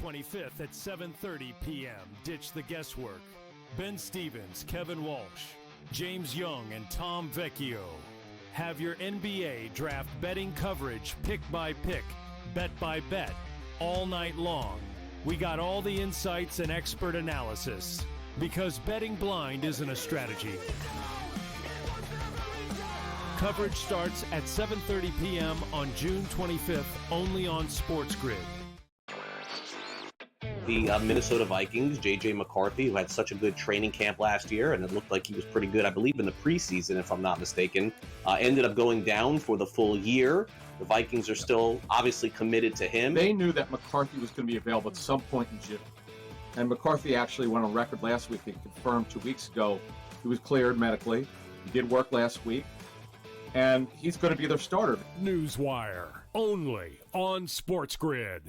25th at 7:30 p.m. Ditch the guesswork. Ben Stevens, Kevin Walsh, James Young, and Tom Vecchio have your NBA draft betting coverage pick by pick, bet by bet, all night long. We got all the insights and expert analysis because betting blind isn't a strategy. Coverage starts at 7:30 p.m. on June 25th, only on SportsGrid. The Minnesota Vikings, J.J. McCarthy, who had such a good training camp last year, and it looked like he was pretty good, I believe, in the preseason, if I'm not mistaken, ended up going down for the full year. The Vikings are still obviously committed to him. They knew that McCarthy was going to be available at some point in June. And McCarthy actually went on record last week and confirmed 2 weeks ago he was cleared medically. He did work last week. And he's going to be their starter. Newswire, only on SportsGrid.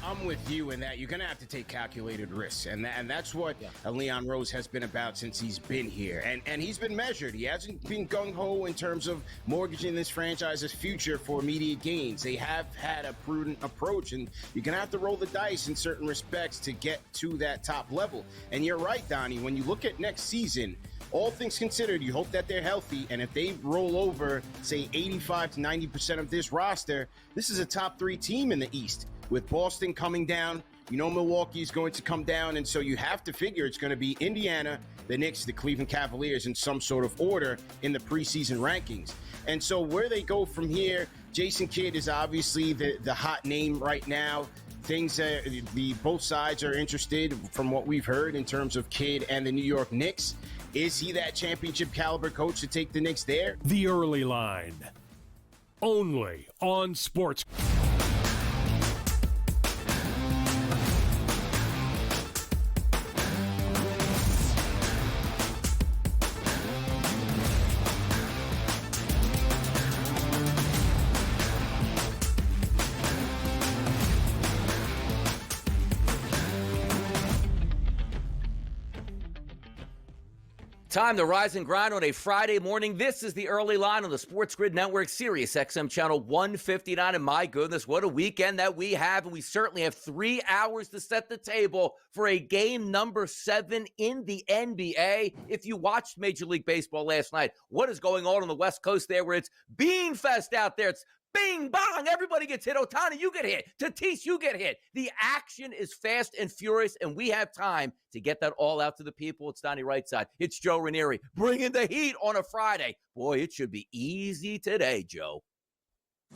I'm with you in that you're going to have to take calculated risks. And that's what Leon Rose has been about since he's been here. And he's been measured. He hasn't been gung-ho in terms of mortgaging this franchise's future for immediate gains. They have had a prudent approach, and you're going to have to roll the dice in certain respects to get to that top level. And you're right, Donnie, when you look at next season, all things considered, you hope that they're healthy, and if they roll over, say, 85 to 90% of this roster, this is a top 3 team in the East. With Boston coming down, you know Milwaukee is going to come down, and so you have to figure it's going to be Indiana, the Knicks, the Cleveland Cavaliers in some sort of order in the preseason rankings. And so where they go from here, Jason Kidd is obviously the hot name right now. Things both sides are interested from what we've heard in terms of Kidd and the New York Knicks. Is he that championship caliber coach to take the Knicks there? The Early Line, only on Sports. Time to rise and grind on a Friday morning. This is the Early Line on the SportsGrid Network, Sirius XM channel 159. And my goodness, what a weekend that we have. And we certainly have 3 hours to set the table for a game number 7 in the NBA. If you watched Major League Baseball last night, what is going on the West Coast there where it's Bean Fest out there? It's bing, bong, everybody gets hit. Ohtani, you get hit. Tatis, you get hit. The action is fast and furious, and we have time to get that all out to the people. It's Donnie Rightside. It's Joe Ranieri bringing the heat on a Friday. Boy, it should be easy today, Joe.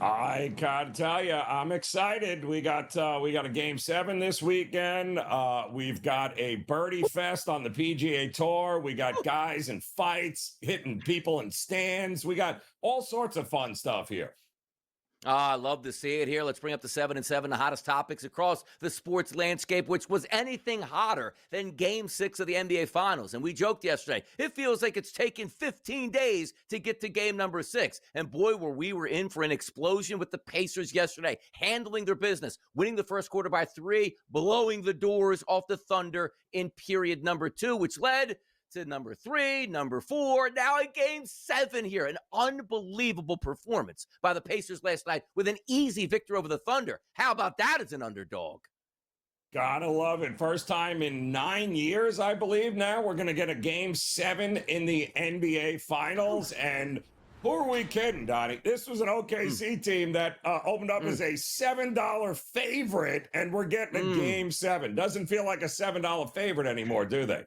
I gotta tell you, I'm excited. We got a game 7 this weekend. We've got a birdie fest on the PGA Tour. We got guys in fights, hitting people in stands. We got all sorts of fun stuff here. I love to see it here. Let's bring up the 7 and 7, the hottest topics across the sports landscape, which was anything hotter than Game 6 of the NBA Finals. And we joked yesterday, it feels like it's taken 15 days to get to game number 6. And boy, we were in for an explosion with the Pacers yesterday, handling their business, winning the first quarter by 3, blowing the doors off the Thunder in period number 2, which led to number 3, number 4, now in game 7 here. An unbelievable performance by the Pacers last night with an easy victory over the Thunder. How about that as an underdog? Gotta love it. First time in 9 years, I believe now, we're going to get a game 7 in the NBA Finals. And who are we kidding, Donnie? This was an OKC team that opened up as a $7 favorite, and we're getting a game 7. Doesn't feel like a $7 favorite anymore, do they?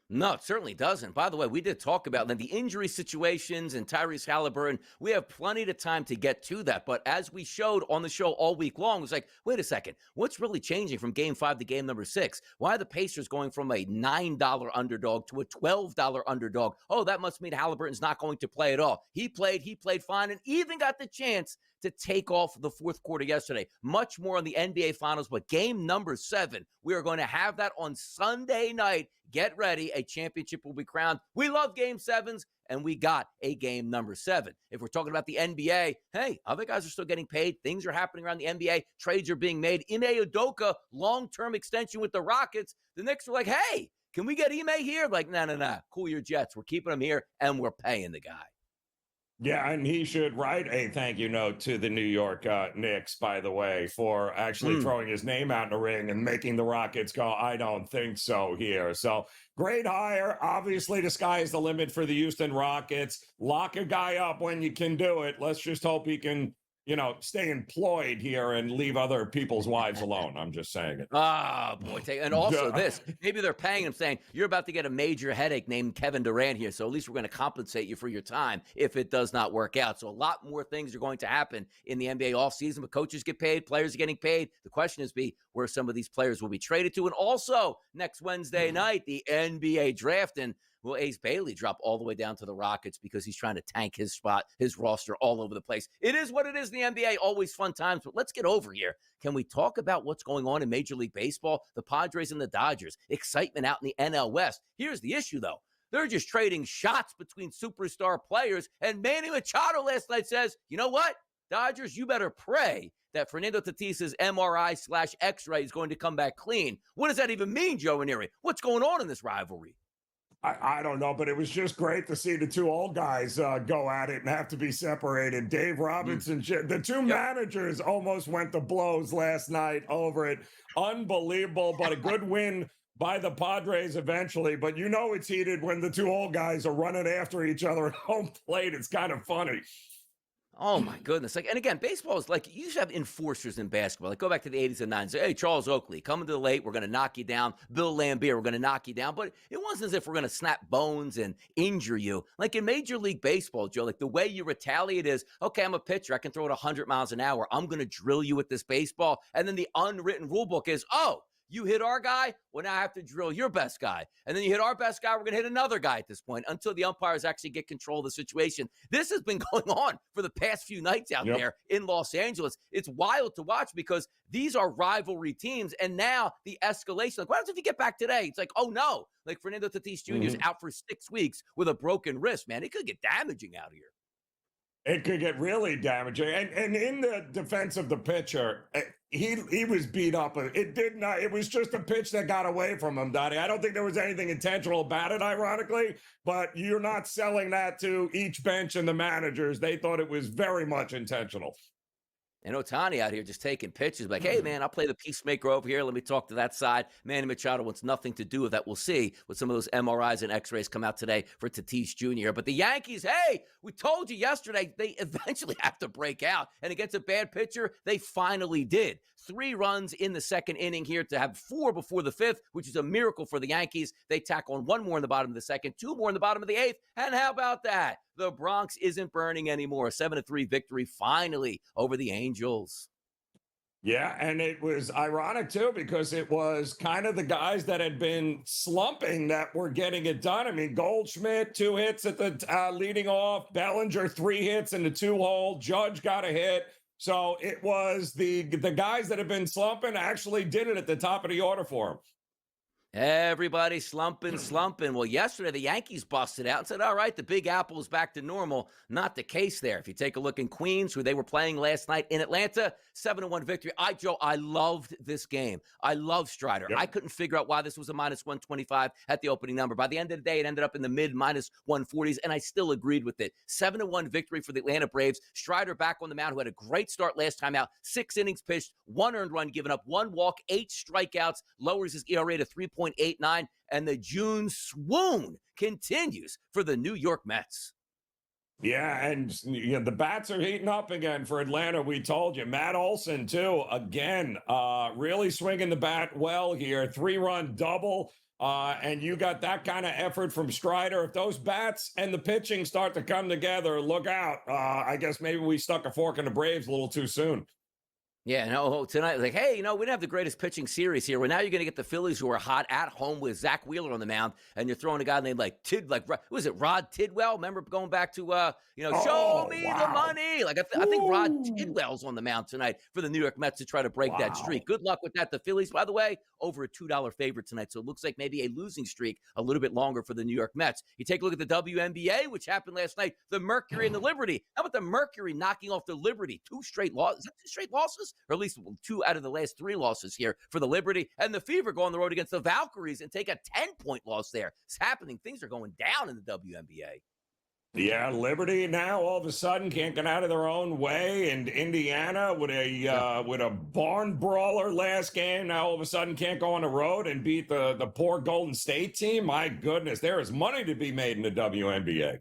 No, it certainly doesn't. By the way, we did talk about the injury situations and Tyrese Halliburton. We have plenty of time to get to that. But as we showed on the show all week long, it was like, wait a second, what's really changing from game 5 to game number 6? Why are the Pacers going from a $9 underdog to a $12 underdog? Oh, that must mean Halliburton's not going to play at all. He played fine, and even got the chance to take off the fourth quarter yesterday. Much more on the NBA Finals, but game number 7, we are going to have that on Sunday night. Get ready. A championship will be crowned. We love game 7s, and we got a game number 7. If we're talking about the NBA, hey, other guys are still getting paid. Things are happening around the NBA. Trades are being made. Ime Udoka, long-term extension with the Rockets. The Knicks are like, hey, can we get Ime here? Like, no. Cool your jets. We're keeping him here, and we're paying the guy. Yeah, and he should write a thank you note to the New York Knicks, by the way, for actually throwing his name out in the ring and making the Rockets go, I don't think so here. So great hire. Obviously, the sky is the limit for the Houston Rockets. Lock a guy up when you can do it. Let's just hope he can, stay employed here and leave other people's wives alone. I'm just saying it. Ah, boy. And also this, maybe they're paying him saying, you're about to get a major headache named Kevin Durant here, so at least we're going to compensate you for your time if it does not work out. So a lot more things are going to happen in the NBA offseason, but coaches get paid, players are getting paid. The question is where some of these players will be traded to. And also, next Wednesday night, the NBA draft, and will Ace Bailey drop all the way down to the Rockets because he's trying to tank his spot, his roster all over the place. It is what it is in the NBA, always fun times, but let's get over here. Can we talk about what's going on in Major League Baseball? The Padres and the Dodgers, excitement out in the NL West. Here's the issue, though. They're just trading shots between superstar players, and Manny Machado last night says, you know what, Dodgers, you better pray that Fernando Tatis's MRI/X-ray is going to come back clean. What does that even mean, Joe Ranieri? What's going on in this rivalry? I don't know, but it was just great to see the two old guys go at it and have to be separated. Dave Robinson, the two managers almost went to blows last night over it. Unbelievable, but a good win by the Padres eventually. But it's heated when the two old guys are running after each other at home plate. It's kind of funny. Oh, my goodness. And again, baseball is like, you used to have enforcers in basketball. Like, go back to the 80s and 90s. Hey, Charles Oakley, coming to the late, we're going to knock you down. Bill Lambier, we're going to knock you down. But it wasn't as if we're going to snap bones and injure you. Like in Major League Baseball, Joe, like the way you retaliate is, okay, I'm a pitcher. I can throw it 100 miles an hour. I'm going to drill you with this baseball. And then the unwritten rule book is, oh, you hit our guy, well, now I have to drill your best guy. And then you hit our best guy, we're going to hit another guy at this point until the umpires actually get control of the situation. This has been going on for the past few nights out there in Los Angeles. It's wild to watch because these are rivalry teams. And now the escalation, like, what happens if you get back today? It's like, oh, no. Like Fernando Tatis Jr. is out for 6 weeks with a broken wrist, man. It could get damaging out here. It could get really damaging. And in the defense of the pitcher, he was beat up. It was just a pitch that got away from him, Donnie. I don't think there was anything intentional about it, ironically, but you're not selling that to each bench and the managers. They thought it was very much intentional. And Ohtani out here just taking pitches like, hey, man, I'll play the peacemaker over here. Let me talk to that side. Manny Machado wants nothing to do with that. We'll see what some of those MRIs and X-rays come out today for Tatis Jr. But the Yankees, hey, we told you yesterday, they eventually have to break out. And against a bad pitcher, they finally did. 3 runs in the second inning here to have 4 before the 5th, which is a miracle for the Yankees. They tack on 1 more in the bottom of the 2nd, 2 more in the bottom of the 8th. And how about that? The Bronx isn't burning anymore. 7-3 victory finally over the Angels. Yeah, and it was ironic, too, because it was kind of the guys that had been slumping that were getting it done. I mean, Goldschmidt, 2 hits at the leading off. Bellinger, 3 hits in the 2-hole. Judge got a hit. So it was the guys that have been slumping actually did it at the top of the order for them. Everybody slumping. Well, yesterday the Yankees busted out and said, all right, the Big Apple is back to normal. Not the case there. If you take a look in Queens, who they were playing last night in Atlanta, 7-1 victory. Joe, I loved this game. I love Strider. Yep. I couldn't figure out why this was a -125 at the opening number. By the end of the day, it ended up in the mid -140s, and I still agreed with it. 7-1 victory for the Atlanta Braves. Strider back on the mound, who had a great start last time out. 6 innings pitched, 1 earned run given up, 1 walk, 8 strikeouts, lowers his ERA to 3.89, and the June swoon continues for the New York Mets. Yeah, and the bats are heating up again for Atlanta. We told you. Matt Olson, too, again, really swinging the bat well here. 3-run double, and you got that kind of effort from Strider. If those bats and the pitching start to come together, look out. I guess maybe we stuck a fork in the Braves a little too soon. Yeah, no, tonight, like, hey, we didn't have the greatest pitching series here. Well, now you're going to get the Phillies, who are hot at home with Zach Wheeler on the mound, and you're throwing a guy named was it Rod Tidwell? Remember going back to, show me the money. Like, I think Rod Tidwell's on the mound tonight for the New York Mets to try to break that streak. Good luck with that. The Phillies, by the way, over a $2 favorite tonight, so it looks like maybe a losing streak a little bit longer for the New York Mets. You take a look at the WNBA, which happened last night, the Mercury and the Liberty. How about the Mercury knocking off the Liberty? 2 straight losses. Is that 2 straight losses? Or at least 2 out of the last 3 losses here for the Liberty. And the Fever go on the road against the Valkyries and take a 10-point loss there. It's happening. Things are going down in the WNBA. Yeah, Liberty now all of a sudden can't get out of their own way, and Indiana with a barn brawler last game now all of a sudden can't go on the road and beat the poor Golden State team. My goodness, there is money to be made in the WNBA.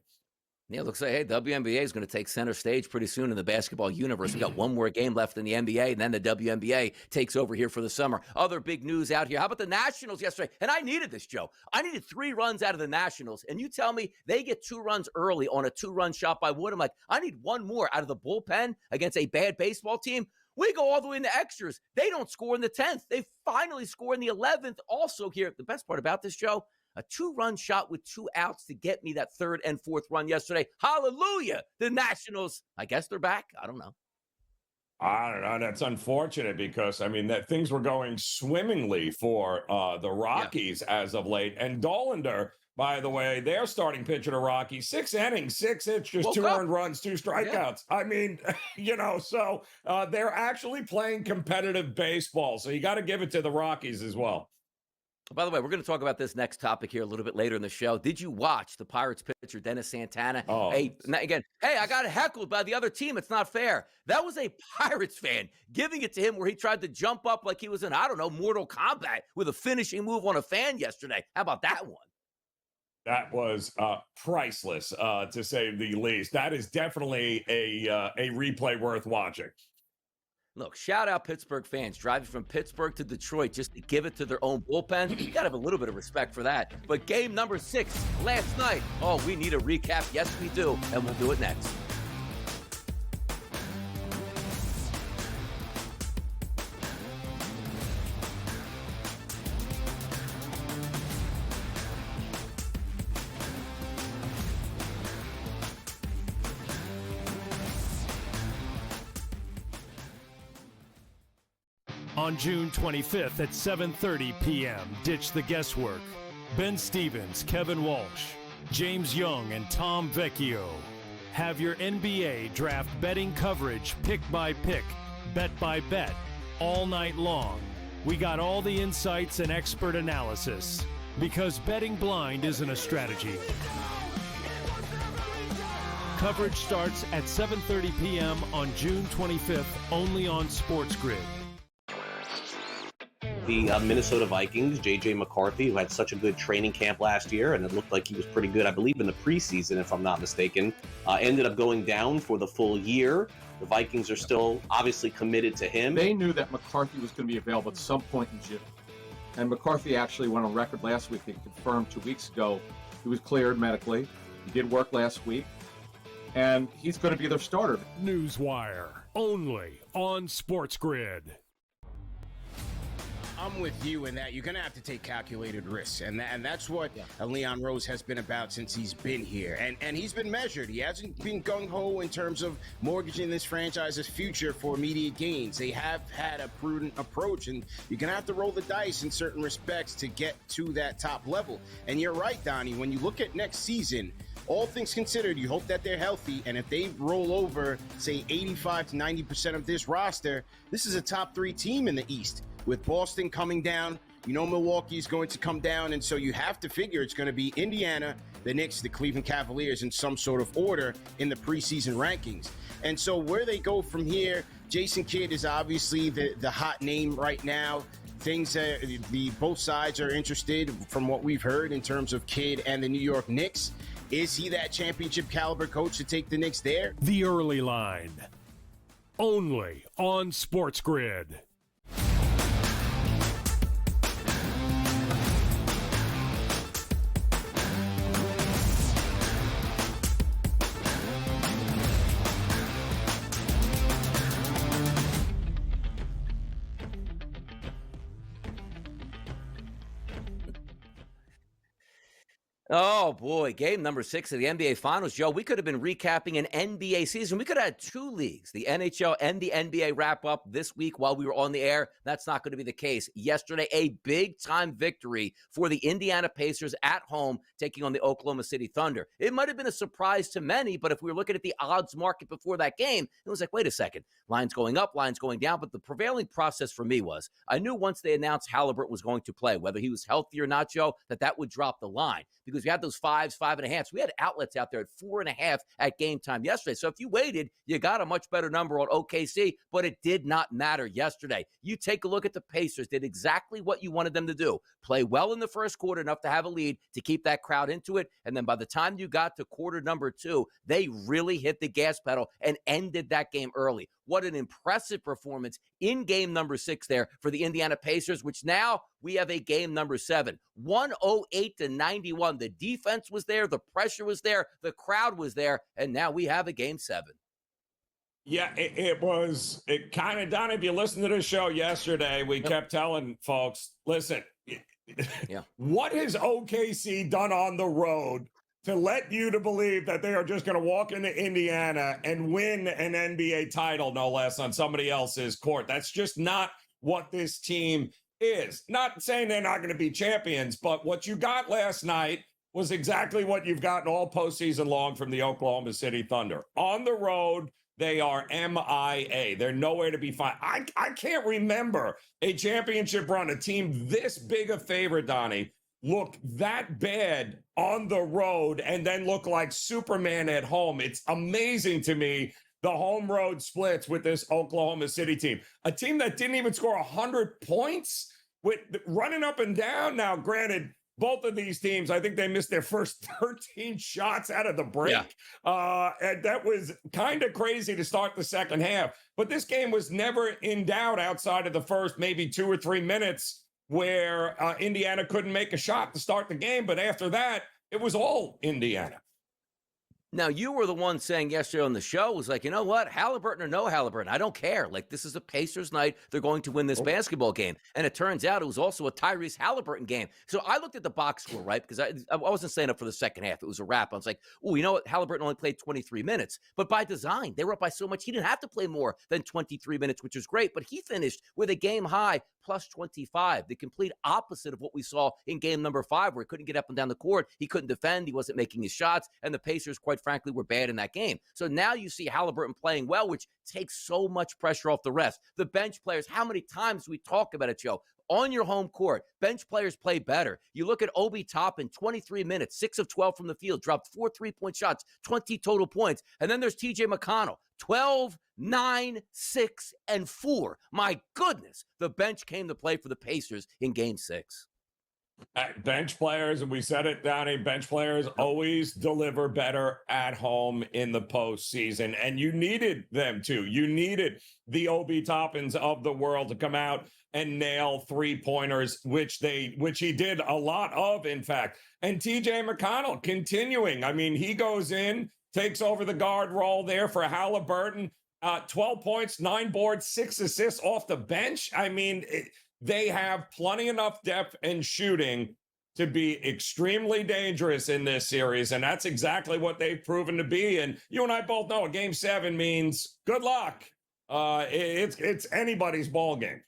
Yeah, looks like, hey, WNBA is going to take center stage pretty soon in the basketball universe. We got one more game left in the NBA, and then the WNBA takes over here for the summer. Other big news out here. How about the Nationals yesterday? And I needed this, Joe. I needed 3 runs out of the Nationals, and you tell me they get 2 runs early on a 2-run shot by Wood. I'm like, I need 1 more out of the bullpen against a bad baseball team. We go all the way into extras. They don't score in the 10th. They finally score in the 11th. Also here, the best part about this, Joe, a 2-run shot with 2 outs to get me that 3rd and 4th run yesterday. Hallelujah. The Nationals, I guess they're back. I don't know. I don't know. That's unfortunate because, I mean, that things were going swimmingly for the Rockies as of late. And Dollander, by the way, their starting pitcher to Rockies, 6 innings, 6 hits, just 2 earned runs, 2 strikeouts. Yeah. I mean, so they're actually playing competitive baseball. So you got to give it to the Rockies as well. By the way, we're going to talk about this next topic here a little bit later in the show. Did you watch the Pirates pitcher, Dennis Santana? Oh. Hey, I got heckled by the other team. It's not fair. That was a Pirates fan giving it to him where he tried to jump up like he was in, Mortal Kombat with a finishing move on a fan yesterday. How about that one? That was priceless, to say the least. That is definitely a replay worth watching. Look, shout out Pittsburgh fans driving from Pittsburgh to Detroit just to give it to their own bullpen. You got to have a little bit of respect for that. But game number 6 last night. Oh, we need a recap. Yes, we do. And we'll do it next. On June 25th at 7:30 p.m., ditch the guesswork. Ben Stevens, Kevin Walsh, James Young, and Tom Vecchio have your NBA draft betting coverage pick by pick, bet by bet, all night long. We got all the insights and expert analysis because betting blind isn't a strategy. Coverage starts at 7:30 p.m. on June 25th, only on SportsGrid. The Minnesota Vikings, J.J. McCarthy, who had such a good training camp last year, and it looked like he was pretty good, I believe, in the preseason, if I'm not mistaken, ended up going down for the full year. The Vikings are still obviously committed to him. They knew that McCarthy was going to be available at some point in June. And McCarthy actually went on record last week and confirmed 2 weeks ago he was cleared medically. He did work last week. And he's going to be their starter. Newswire, only on SportsGrid. I'm with you in that you're going to have to take calculated risks. And that's what Leon Rose has been about since he's been here. And he's been measured. He hasn't been gung-ho in terms of mortgaging this franchise's future for immediate gains. They have had a prudent approach, and you're going to have to roll the dice in certain respects to get to that top level. And you're right, Donnie, when you look at next season, all things considered, you hope that they're healthy, and if they roll over, say, 85 to 90% of this roster, this is a top 3 team in the East. With Boston coming down, Milwaukee's going to come down, and so you have to figure it's going to be Indiana, the Knicks, the Cleveland Cavaliers in some sort of order in the preseason rankings. And so where they go from here, Jason Kidd is obviously the hot name right now. Both sides are interested from what we've heard in terms of Kidd and the New York Knicks. Is he that championship caliber coach to take the Knicks there? The Early Line, only on SportsGrid. Oh, boy. Game number 6 of the NBA Finals, Joe. We could have been recapping an NBA season. We could have had 2 leagues, the NHL and the NBA, wrap up this week while we were on the air. That's not going to be the case. Yesterday, a big-time victory for the Indiana Pacers at home, taking on the Oklahoma City Thunder. It might have been a surprise to many, but if we were looking at the odds market before that game, it was like, wait a second. Lines going up, lines going down. But the prevailing process for me was, I knew once they announced Halliburton was going to play, whether he was healthy or not, Joe, that would drop the line. Because because we had those 5s, 5.5s. We had outlets out there at 4.5 at game time yesterday. So if you waited, you got a much better number on OKC, but it did not matter yesterday. You take a look at the Pacers, did exactly what you wanted them to do. Play well in the first quarter, enough to have a lead to keep that crowd into it. And then by the time you got to quarter number 2, they really hit the gas pedal and ended that game early. What an impressive performance in game number 6 there for the Indiana Pacers, which now we have a game number 7. 108-91. The defense was there. The pressure was there. The crowd was there. And now we have a game 7. Yeah, it kind of done. If you listened to the show yesterday, we kept telling folks, listen, what has OKC done on the road to let you to believe that they are just going to walk into Indiana and win an NBA title, no less, on somebody else's court? That's just not what this team is. Not saying they're not going to be champions, but what you got last night was exactly what you've gotten all postseason long from the Oklahoma City Thunder. On the road, they are MIA. They're nowhere to be found. I can't remember a championship run, a team this big a favorite, Donnie, look that bad on the road and then look like Superman at home. It's amazing to me, the home road splits with this Oklahoma City team. A team that didn't even score 100 points with running up and down. Now, granted, both of these teams, I think they missed their first 13 shots out of the break. And that was kind of crazy to start the second half. But this game was never in doubt outside of the first maybe 2 or 3 minutes where Indiana couldn't make a shot to start the game. But after that, it was all Indiana. Now, you were the one saying yesterday on the show, was like, you know what, Halliburton or no Halliburton, I don't care. Like, this is a Pacers night. They're going to win this basketball game. And it turns out it was also a Tyrese Halliburton game. So I looked at the box score, right, because I wasn't staying up for the second half. It was a wrap. I was like, oh, you know what, Halliburton only played 23 minutes. But by design, they were up by so much, he didn't have to play more than 23 minutes, which was great. But he finished with a game high plus 25, the complete opposite of what we saw in game number 5, where he couldn't get up and down the court. He couldn't defend. He wasn't making his shots. And the Pacers, quite frankly, were bad in that game. So now you see Halliburton playing well, which takes so much pressure off the rest. The bench players, how many times do we talk about it, Joe? On your home court, bench players play better. You look at Obi Toppin, 23 minutes, 6 of 12 from the field, dropped 4 3-point shots, 20 total points. And then there's TJ McConnell, 12, 9, 6, and 4. My goodness, the bench came to play for the Pacers in game 6. Bench players, and we said it, Donnie, bench players always deliver better at home in the postseason, and you needed them to. You needed the Obi Toppins of the world to come out and nail 3-pointers, which he did a lot of, in fact. And TJ McConnell continuing. I mean, he goes in, takes over the guard role there for Halliburton. 12 points, 9 boards, 6 assists off the bench. I mean, they have plenty enough depth and shooting to be extremely dangerous in this series, and that's exactly what they've proven to be. And you and I both know a game 7 means good luck. It's anybody's ball game.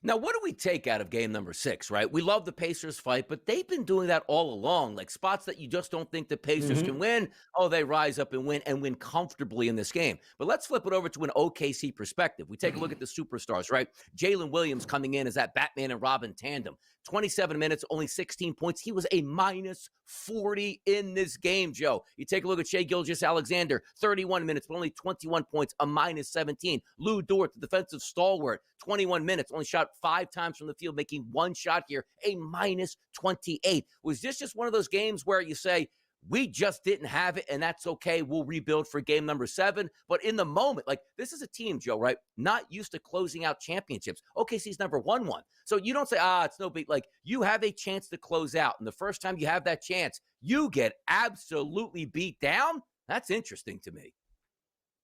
Now, what do we take out of game number 6, right? We love the Pacers fight, but they've been doing that all along. Like spots that you just don't think the Pacers can win, they rise up and win comfortably in this game. But let's flip it over to an OKC perspective. We take a look at the superstars, right? Jalen Williams coming in as that Batman and Robin tandem. 27 minutes, only 16 points. He was a minus 40 in this game, Joe. You take a look at Shai Gilgeous-Alexander, 31 minutes, but only 21 points, a minus 17. Lou Dort, the defensive stalwart, 21 minutes, only shot 5 times from the field, making 1 shot here, a minus 28. Was this just one of those games where you say, we just didn't have it, and that's okay. We'll rebuild for game number 7. But in the moment, like, this is a team, Joe, right? Not used to closing out championships. OKC's never won one. So you don't say, it's no big. Like, you have a chance to close out. And the first time you have that chance, you get absolutely beat down. That's interesting to me.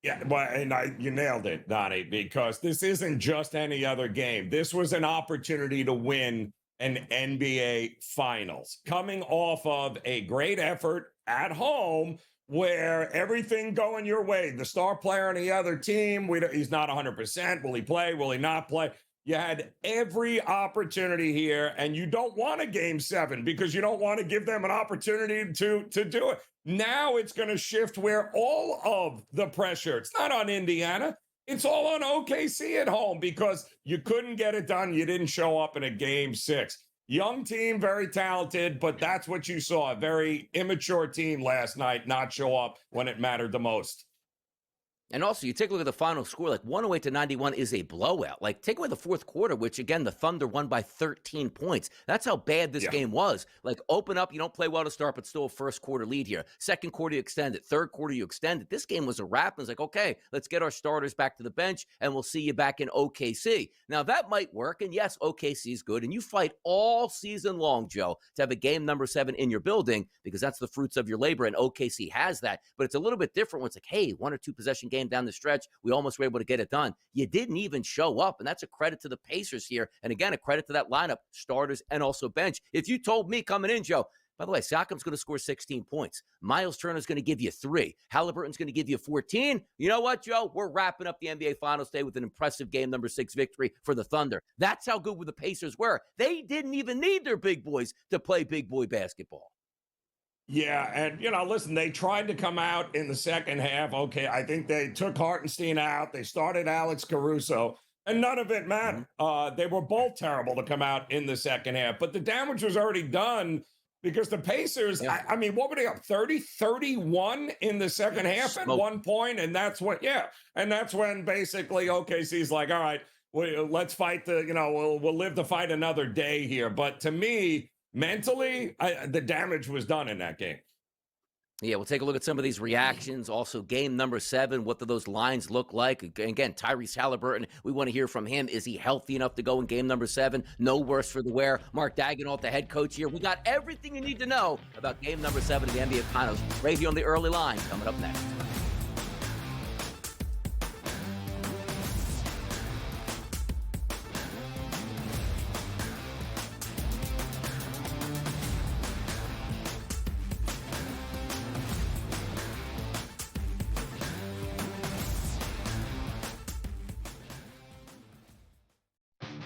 Yeah, well, and you nailed it, Donnie, because this isn't just any other game. This was an opportunity to win an NBA Finals, coming off of a great effort at home where everything going your way. The star player on the other team, he's not 100%. Will he play? Will he not play? You had every opportunity here, and you don't want a game 7 because you don't want to give them an opportunity to do it. Now it's going to shift where all of the pressure, it's not on Indiana. It's all on OKC at home because you couldn't get it done. You didn't show up in a game 6. Young team, very talented, but that's what you saw. A very immature team last night not show up when it mattered the most. And also, you take a look at the final score, like 108-91 is a blowout. Like, take away the fourth quarter, which, again, the Thunder won by 13 points. That's how bad this game was. Like, open up, you don't play well to start, but still a first quarter lead here. Second quarter, you extend it. Third quarter, you extend it. This game was a wrap. And it's like, okay, let's get our starters back to the bench, and we'll see you back in OKC. Now, that might work, and yes, OKC is good, and you fight all season long, Joe, to have a game number 7 in your building, because that's the fruits of your labor, and OKC has that. But it's a little bit different when it's like, hey, 1 or 2 possession game down the stretch, we almost were able to get it done. You didn't even show up, and that's a credit to the Pacers here. And again, a credit to that lineup, starters and also bench. If you told me coming in, Joe, by the way, Siakam's going to score 16 points. Miles Turner's going to give you 3. Halliburton's going to give you 14. You know what, Joe? We're wrapping up the NBA Finals today with an impressive game number 6 victory for the Thunder. That's how good the Pacers were. They didn't even need their big boys to play big boy basketball. Yeah, and, listen, they tried to come out in the second half. Okay, I think they took Hartenstein out. They started Alex Caruso, and none of it mattered. They were both terrible to come out in the second half. But the damage was already done because the Pacers, I mean, what were they up, 30-31 in the second half at one point? And that's when basically OKC's like, all right, let's fight we'll live to fight another day here. But to me, mentally, the damage was done in that game. Yeah, we'll take a look at some of these reactions. Also, game number 7, what do those lines look like? Again, Tyrese Halliburton, we want to hear from him. Is he healthy enough to go in game number 7? No worse for the wear. Mark Daigneault, the head coach here. We got everything you need to know about game number 7 of the NBA Finals right here on the early line coming up next.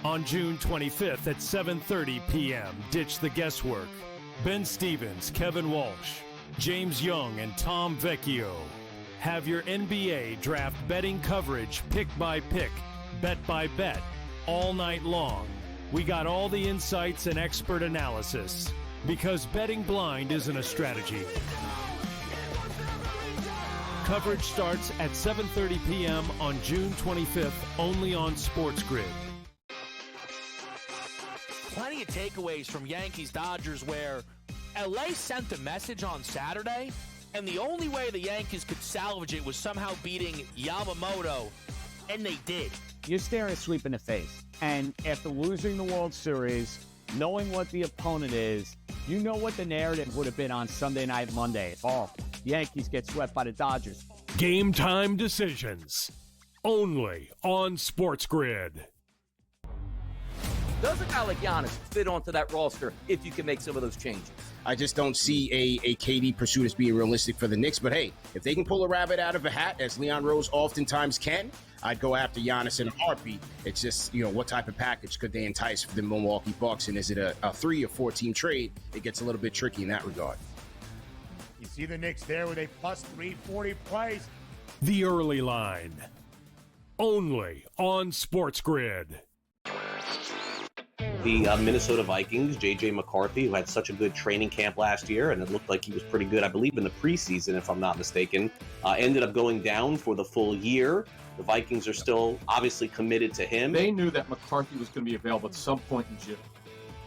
On June 25th at 7:30 p.m., ditch the guesswork. Ben Stevens, Kevin Walsh, James Young, and Tom Vecchio have your NBA draft betting coverage pick by pick, bet by bet, all night long. We got all the insights and expert analysis, because betting blind isn't a strategy. Coverage starts at 7:30 p.m. on June 25th, only on SportsGrid. Plenty of takeaways from Yankees-Dodgers where LA sent a message on Saturday, and the only way the Yankees could salvage it was somehow beating Yamamoto, and they did. You're staring a sweep in the face. And after losing the World Series, knowing what the opponent is, you know what the narrative would have been on Sunday Night Monday. Oh, the Yankees get swept by the Dodgers. Game time decisions, only on SportsGrid. Does a guy like Giannis fit onto that roster if you can make some of those changes? I just don't see a KD pursuit as being realistic for the Knicks. But hey, if they can pull a rabbit out of a hat, as Leon Rose oftentimes can, I'd go after Giannis in a heartbeat. It's just, what type of package could they entice for the Milwaukee Bucks? And is it a 3 or 4 team trade? It gets a little bit tricky in that regard. You see the Knicks there with a plus 340 price. The early line, only on SportsGrid. The Minnesota Vikings, J.J. McCarthy, who had such a good training camp last year, and it looked like he was pretty good, I believe, in the preseason, if I'm not mistaken, ended up going down for the full year. The Vikings are still obviously committed to him. They knew that McCarthy was going to be available at some point in June.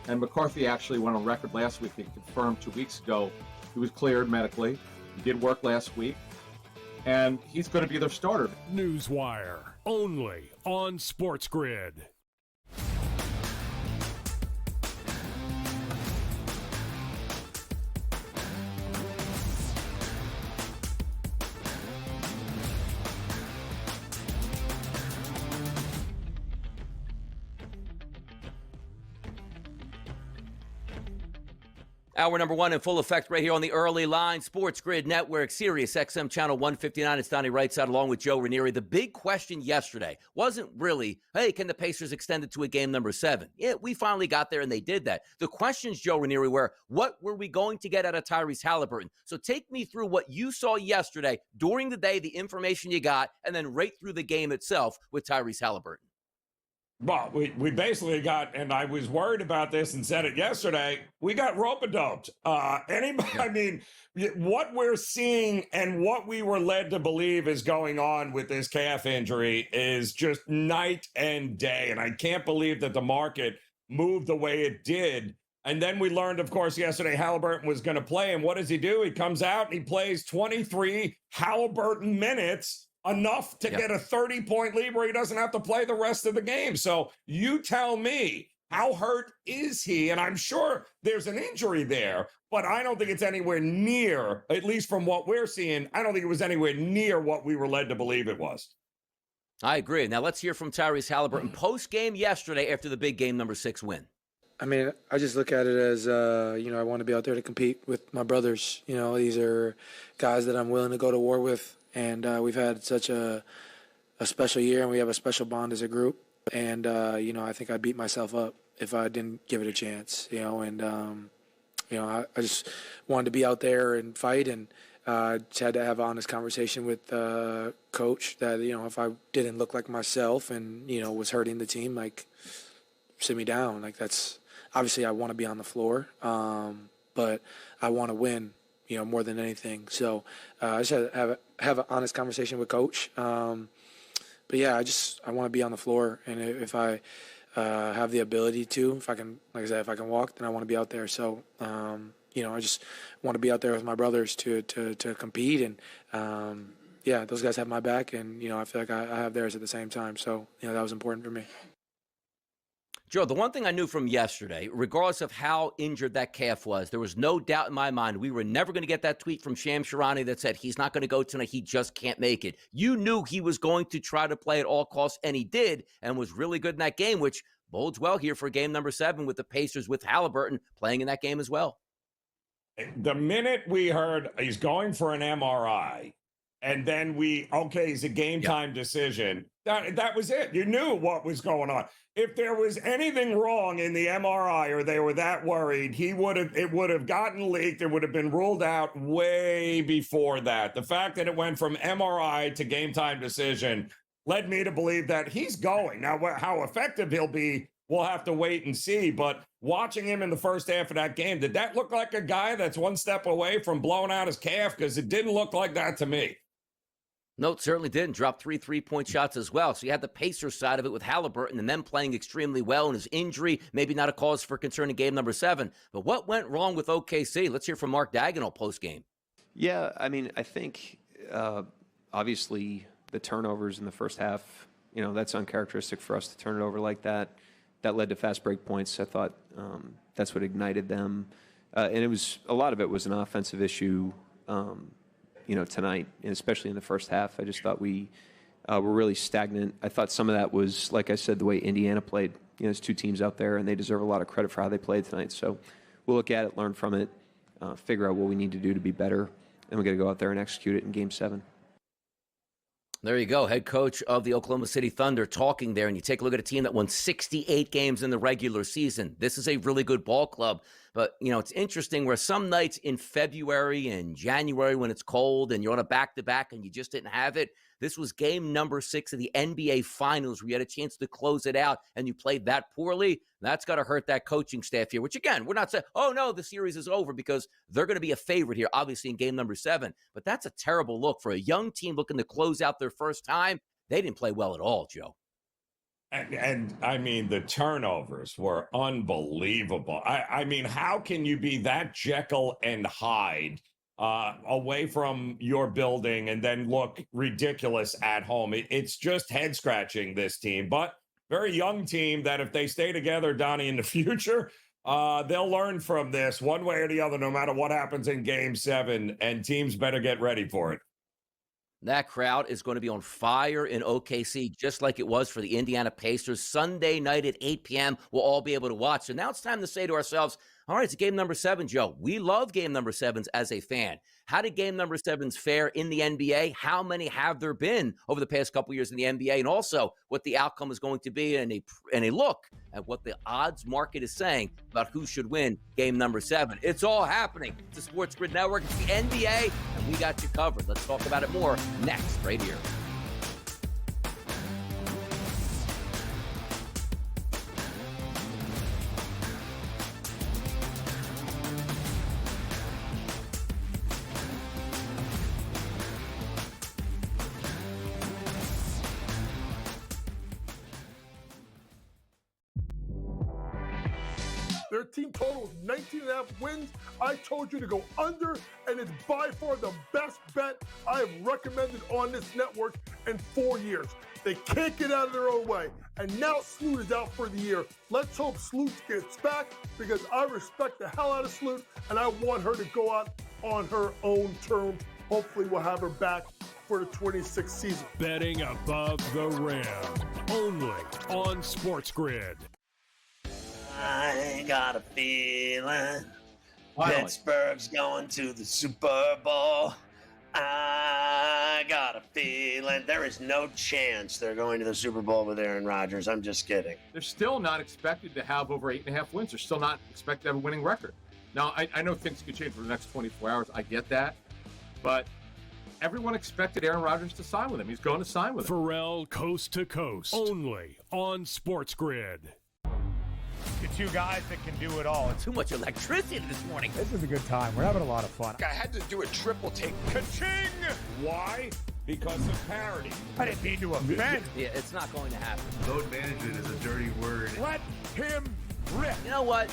And McCarthy actually went on record last week. They confirmed 2 weeks ago he was cleared medically. He did work last week. And he's going to be their starter. Newswire, only on SportsGrid. Hour number 1 in full effect right here on the early line. SportsGrid Network, Sirius XM Channel 159. It's Donnie Rightside along with Joe Ranieri. The big question yesterday wasn't really, hey, can the Pacers extend it to a game number 7? Yeah, we finally got there and they did that. The questions, Joe Ranieri, were what were we going to get out of Tyrese Halliburton? So take me through what you saw yesterday during the day, the information you got, and then right through the game itself with Tyrese Halliburton. Well, we basically got, and I was worried about this and said it yesterday, we got rope-a-doped. I mean, what we're seeing and what we were led to believe is going on with this calf injury is just night and day. And I can't believe that the market moved the way it did. And then we learned, of course, yesterday Halliburton was going to play. And what does he do? He comes out and he plays 23 Halliburton minutes, enough to get a 30-point lead where he doesn't have to play the rest of the game. So you tell me, how hurt is he? And I'm sure there's an injury there, but I don't think it's anywhere near, at least from what we're seeing, I don't think it was anywhere near what we were led to believe it was. I agree. Now let's hear from Tyrese Halliburton post-game yesterday after the big game number 6 win. I mean, I just look at it as, I want to be out there to compete with my brothers. These are guys that I'm willing to go to war with. And we've had such a special year, and we have a special bond as a group. And, I think I'd beat myself up if I didn't give it a chance, I just wanted to be out there and fight, and just had to have an honest conversation with Coach that, if I didn't look like myself and, was hurting the team, sit me down. That's obviously I want to be on the floor, but I want to win, more than anything. So I just had to have an honest conversation with Coach. But yeah, I want to be on the floor, and if I have the ability to, if I can, like I said, if I can walk, then I want to be out there. So I just want to be out there with my brothers to compete, and those guys have my back, and I feel like I have theirs at the same time. So that was important for me. Joe, the one thing I knew from yesterday, regardless of how injured that calf was, there was no doubt in my mind we were never going to get that tweet from Sham Sharani that said he's not going to go tonight, he just can't make it. You knew he was going to try to play at all costs, and he did, and was really good in that game, which bodes well here for game number 7 with the Pacers, with Halliburton playing in that game as well. The minute we heard he's going for an MRI, and then he's a game time decision, that was it. You knew what was going on. If there was anything wrong in the MRI or they were that worried, it would have gotten leaked. It would have been ruled out way before that. The fact that it went from MRI to game time decision led me to believe that he's going. Now, how effective he'll be, we'll have to wait and see. But watching him in the first half of that game, did that look like a guy that's one step away from blowing out his calf? Because it didn't look like that to me. No, it certainly didn't. Dropped 3 3-point shots as well. So you had the Pacers side of it with Halliburton and them playing extremely well, and his injury, maybe not a cause for concern in game number 7. But what went wrong with OKC? Let's hear from Mark Daigneault post-game. Yeah, I mean, I think obviously the turnovers in the first half, that's uncharacteristic for us to turn it over like that. That led to fast break points. I thought that's what ignited them. And a lot of it was an offensive issue, tonight, and especially in the first half. I just thought we were really stagnant. I thought some of that was, like I said, the way Indiana played. There's 2 teams out there, and they deserve a lot of credit for how they played tonight. So we'll look at it, learn from it, figure out what we need to do to be better, and we're going to go out there and execute it in Game 7. There you go, head coach of the Oklahoma City Thunder talking there, and you take a look at a team that won 68 games in the regular season. This is a really good ball club, but, it's interesting where some nights in February and January when it's cold and you're on a back-to-back and you just didn't have it. This was game number 6 of the NBA Finals where you had a chance to close it out and you played that poorly. That's got to hurt that coaching staff here, which, again, we're not saying, oh, no, the series is over, because they're going to be a favorite here, obviously, in game number 7. But that's a terrible look for a young team looking to close out their first time. They didn't play well at all, Joe. And I mean, the turnovers were unbelievable. I mean, how can you be that Jekyll and Hyde away from your building and then look ridiculous at home? It's just head-scratching, this team. But very young team that if they stay together, Donnie, in the future, they'll learn from this one way or the other, no matter what happens in Game 7, and teams better get ready for it. That crowd is going to be on fire in OKC, just like it was for the Indiana Pacers. Sunday night at 8 p.m., we'll all be able to watch. So now it's time to say to ourselves, all right, it's game number 7, Joe. We love game number 7s as a fan. How did game number 7s fare in the NBA? How many have there been over the past couple years in the NBA? And also what the outcome is going to be, and a look at what the odds market is saying about who should win game number 7. It's all happening. It's the SportsGrid Network. It's the NBA, and we got you covered. Let's talk about it more next, right here. Their team total is 19.5 wins. I told you to go under, and it's by far the best bet I have recommended on this network in 4 years. They can't get out of their own way. And now Sloot is out for the year. Let's hope Sloot gets back, because I respect the hell out of Sloot, and I want her to go out on her own terms. Hopefully we'll have her back for the 26th season. Betting above the rim. Only on SportsGrid. I got a feeling Finally. Pittsburgh's going to the Super Bowl. I got a feeling there is no chance they're going to the Super Bowl with Aaron Rodgers. I'm just kidding. They're still not expected to have over 8.5 wins. They're still not expected to have a winning record. Now, I know things could change for the next 24 hours. I get that. But everyone expected Aaron Rodgers to sign with him. He's going to sign with him. Pharrell Coast to Coast. Only on SportsGrid. The two guys that can do it all. Too much electricity this morning. This is a good time. We're having a lot of fun. I had to do a triple take. Ka-ching! Why? Because of parity. I didn't mean to offend. Yeah, it's not going to happen. Load management is a dirty word. Let him rip. You know what?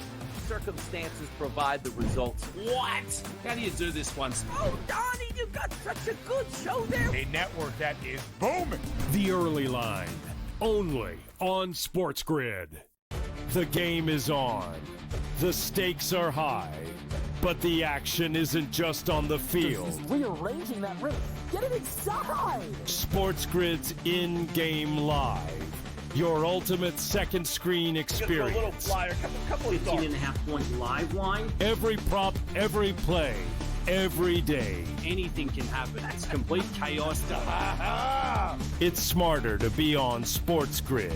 Circumstances provide the results. What? How do you do this once? Oh, Donnie, you've got such a good show there. A network that is booming. The Early Line. Only on SportsGrid. The game is on. The stakes are high. But the action isn't just on the field. Rearranging that rim. Get it inside! SportsGrid's in-game live. Your ultimate second screen experience. A little flyer, couple of 15.5 point live line. Every prop, every play, every day. Anything can happen. It's complete chaos. It's smarter to be on SportsGrid.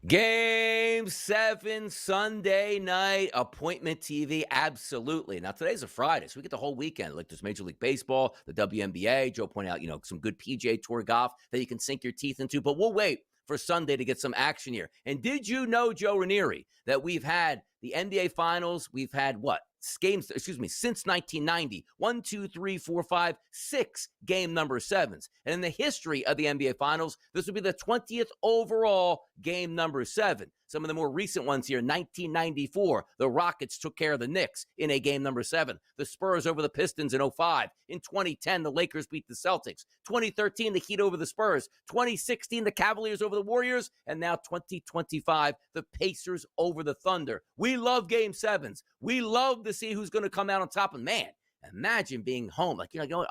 Game 7 Sunday night, appointment TV, absolutely. Now, today's a Friday, so we get the whole weekend. Like, there's Major League Baseball, the WNBA. Joe pointed out, some good PGA Tour golf that you can sink your teeth into. But we'll wait for Sunday to get some action here. And did you know, Joe Ranieri, that we've had the NBA Finals, we've had since 1990, 1, 2, 3, 4, 5, 6 game number 7s. And in the history of the NBA Finals, this will be the 20th overall game number 7. Some of the more recent ones here, 1994, the Rockets took care of the Knicks in a game number 7. The Spurs over the Pistons in 05. In 2010, the Lakers beat the Celtics. 2013, the Heat over the Spurs. 2016, the Cavaliers over the Warriors. And now 2025, the Pacers over the Thunder. We love game 7s. We love to see who's going to come out on top. And man, imagine being home. I'm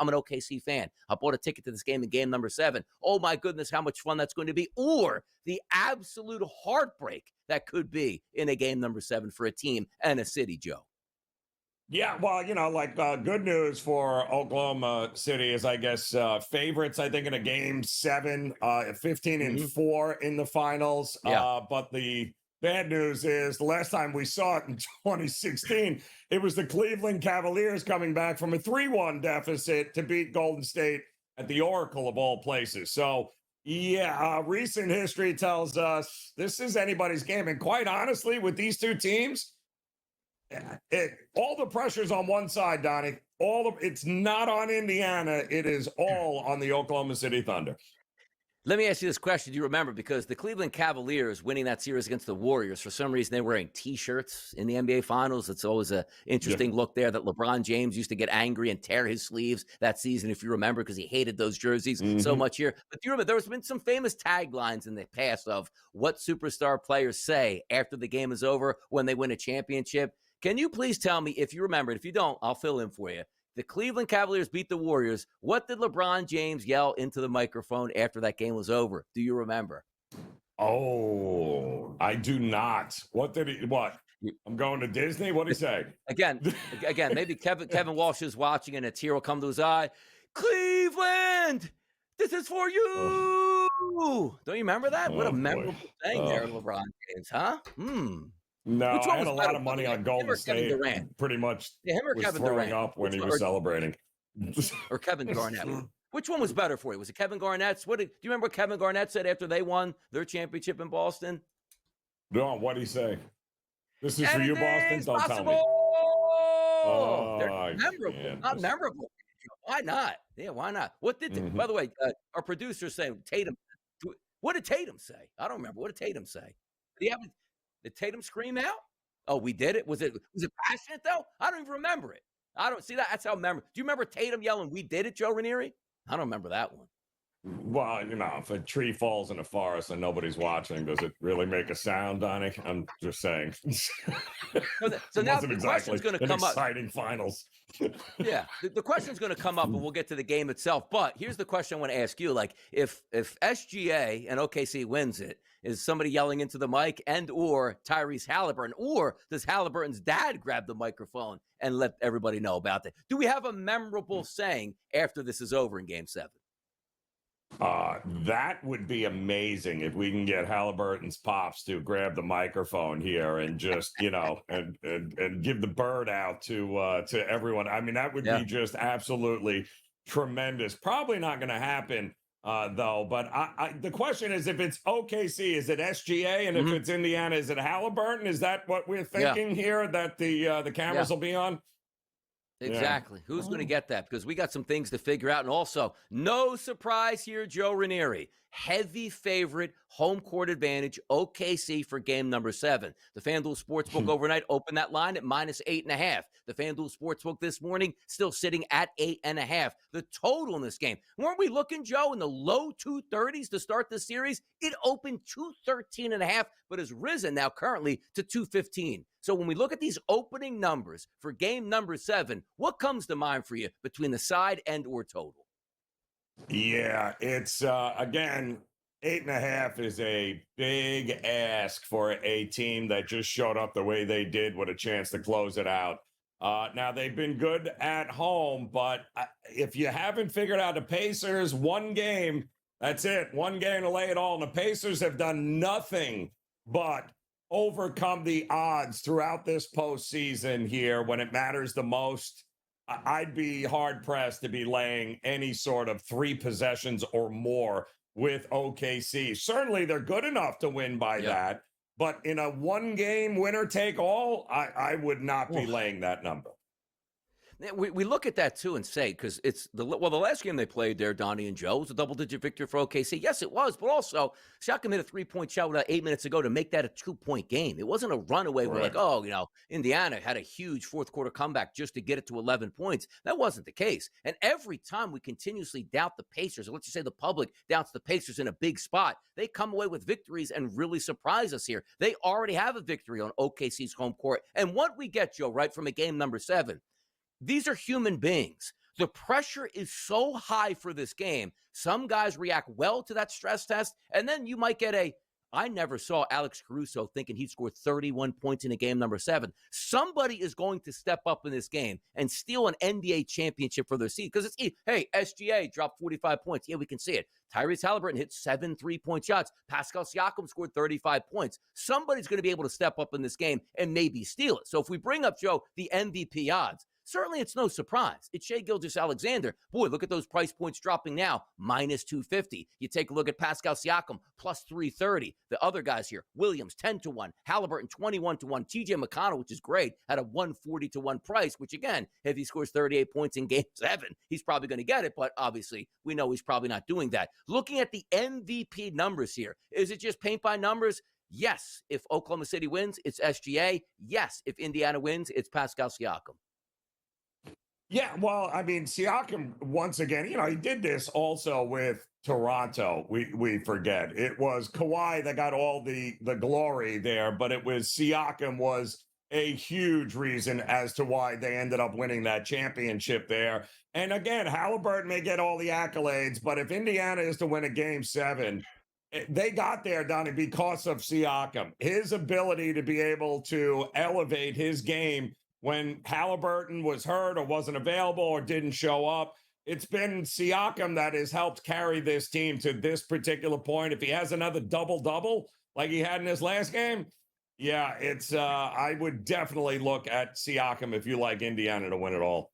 an OKC fan. I bought a ticket to this game in game number 7. Oh my goodness, how much fun that's going to be. Or the absolute heartbreak that could be in a game number 7 for a team and a city, Joe. Yeah, well, good news for Oklahoma City is, I guess, favorites, I think, in a game 7, 15-4 in the finals. Yeah. But the bad news is the last time we saw it in 2016, it was the Cleveland Cavaliers coming back from a 3-1 deficit to beat Golden State at the Oracle of all places. So, yeah, recent history tells us this is anybody's game. And quite honestly, with these two teams, all the pressure's on one side, Donnie. It's not on Indiana. It is all on the Oklahoma City Thunder. Let me ask you this question. Do you remember? Because the Cleveland Cavaliers winning that series against the Warriors, for some reason, they're wearing T-shirts in the NBA Finals. It's always an interesting look there that LeBron James used to get angry and tear his sleeves that season, if you remember, because he hated those jerseys so much here. But do you remember, there's been some famous taglines in the past of what superstar players say after the game is over when they win a championship. Can you please tell me, if you remember it? If you don't, I'll fill in for you. The Cleveland Cavaliers beat the Warriors. What did LeBron James yell into the microphone after that game was over? Do you remember? Oh, I do not. What? I'm going to Disney? What did he say? Again, maybe Kevin Walsh is watching and a tear will come to his eye. Cleveland, this is for you. Don't you remember that? What a memorable thing there, LeBron James, huh? No, I had a lot of money on Golden State. Durant? Pretty much him or was Kevin throwing Durant? up when he was celebrating. Or Kevin Garnett. Which one was better for you? Was it Kevin Garnett's? Do you remember what Kevin Garnett said after they won their championship in Boston? No, what did he say? This is for you, Boston? Don't possible. tell me. They're memorable. Not memorable. Why not? Yeah, why not? What did, by the way, our producer's saying Tatum. What did Tatum say? I don't remember. What did Tatum say? Did Tatum scream out? Oh, we did it? Was it passionate, though? I don't even remember it. I don't see that. That's how memorable. Do you remember Tatum yelling, "We did it," Joe Ranieri? I don't remember that one. Well, if a tree falls in a forest and nobody's watching, does it really make a sound, Donnie? I'm just saying. So now the question's going to come up. Exciting finals. Yeah, the question's going to come up, and we'll get to the game itself. But here's the question I want to ask you: like, if SGA and OKC wins it, is somebody yelling into the mic, and or Tyrese Halliburton, or does Halliburton's dad grab the microphone and let everybody know about that? Do we have a memorable saying after this is over in Game 7? That would be amazing if we can get Halliburton's pops to grab the microphone here and just, and give the bird out to everyone. I mean, that would be just absolutely tremendous. Probably not going to happen, though. But the question is, if it's OKC, is it SGA? And if it's Indiana, is it Halliburton? Is that what we're thinking here, that the cameras will be on? Exactly. Who's going to get that? Because we got some things to figure out. And also, no surprise here, Joe Ranieri. Heavy favorite, home court advantage, OKC for game number 7. The FanDuel Sportsbook overnight opened that line at -8.5. The FanDuel Sportsbook this morning still sitting at 8.5. The total in this game, weren't we looking, Joe, in the low 230s to start the series? It opened 213.5, but has risen now currently to 215. So when we look at these opening numbers for game number 7, what comes to mind for you between the side and or total? Yeah, it's, again, 8.5 is a big ask for a team that just showed up the way they did with a chance to close it out. Now, they've been good at home, but if you haven't figured out the Pacers, one game, that's it. One game to lay it all. And the Pacers have done nothing but overcome the odds throughout this postseason here when it matters the most. I'd be hard-pressed to be laying any sort of 3 possessions or more with OKC. Certainly, they're good enough to win by that. But in a one-game winner-take-all, I would not be laying that number. We look at that, too, and say, because it's the last game they played there, Donnie and Joe, was a double-digit victory for OKC. Yes, it was, but also, Siakam hit a 3-point shot with 8 minutes ago to make that a 2-point game. It wasn't a runaway where, Indiana had a huge fourth-quarter comeback just to get it to 11 points. That wasn't the case. And every time we continuously doubt the Pacers, or let's just say the public doubts the Pacers in a big spot, they come away with victories and really surprise us here. They already have a victory on OKC's home court. And what we get, Joe, right from a game number 7, these are human beings. The pressure is so high for this game. Some guys react well to that stress test, and then you might get I never saw Alex Caruso thinking he'd score 31 points in a game number 7. Somebody is going to step up in this game and steal an NBA championship for their seed. Because it's, hey, SGA dropped 45 points. Yeah, we can see it. Tyrese Halliburton hit 7 3-point shots. Pascal Siakam scored 35 points. Somebody's going to be able to step up in this game and maybe steal it. So if we bring up, Joe, the MVP odds, certainly it's no surprise. It's Shai Gilgeous-Alexander. Boy, look at those price points dropping now, -250. You take a look at Pascal Siakam, +330. The other guys here, Williams, 10-1. Halliburton, 21-1. TJ McConnell, which is great, at a 140-1 price, which again, if he scores 38 points in game 7, he's probably going to get it. But obviously, we know he's probably not doing that. Looking at the MVP numbers here, is it just paint by numbers? Yes. If Oklahoma City wins, it's SGA. Yes. If Indiana wins, it's Pascal Siakam. Yeah, well, I mean, Siakam, once again, he did this also with Toronto. We forget. It was Kawhi that got all the glory there, but it was Siakam was a huge reason as to why they ended up winning that championship there. And again, Halliburton may get all the accolades, but if Indiana is to win a game 7, they got there, Donnie, because of Siakam. His ability to be able to elevate his game when Halliburton was hurt or wasn't available or didn't show up. It's been Siakam that has helped carry this team to this particular point. If he has another double-double like he had in his last game, yeah, it's I would definitely look at Siakam if you like Indiana to win it all.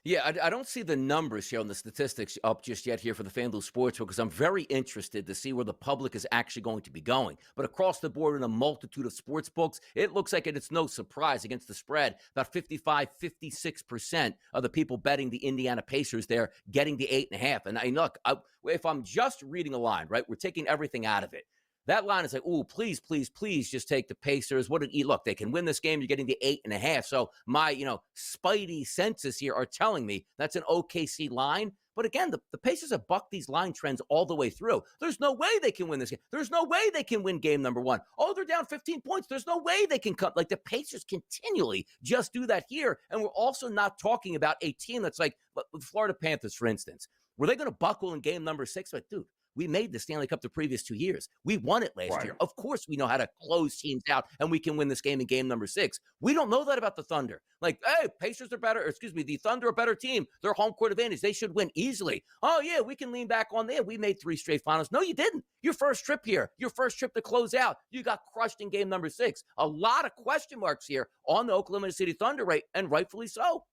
Yeah, I don't see the numbers here on the statistics up just yet here for the FanDuel Sportsbook because I'm very interested to see where the public is actually going to be going. But across the board in a multitude of sports books, it looks like it's no surprise against the spread. About 56% of the people betting the Indiana Pacers there getting the 8.5. And look, if I'm just reading a line, right, we're taking everything out of it. That line is like, ooh, please, please, please just take the Pacers. Look, they can win this game. You're getting the 8.5. So my, spidey senses here are telling me that's an OKC line. But again, the Pacers have bucked these line trends all the way through. There's no way they can win this game. There's no way they can win game number 1. Oh, they're down 15 points. There's no way they can come. Like the Pacers continually just do that here. And we're also not talking about a team that's like the Florida Panthers, for instance. Were they going to buckle in game number 6? Like, dude, we made the Stanley Cup the previous 2 years. We won it last year. Of course, we know how to close teams out, and we can win this game in game number 6. We don't know that about the Thunder. Like, hey, Pacers are better. The Thunder are a better team. They're home court advantage. They should win easily. Oh, yeah, we can lean back on there. We made 3 straight finals. No, you didn't. Your first trip here, your first trip to close out, you got crushed in game number 6. A lot of question marks here on the Oklahoma City Thunder, right? And rightfully so.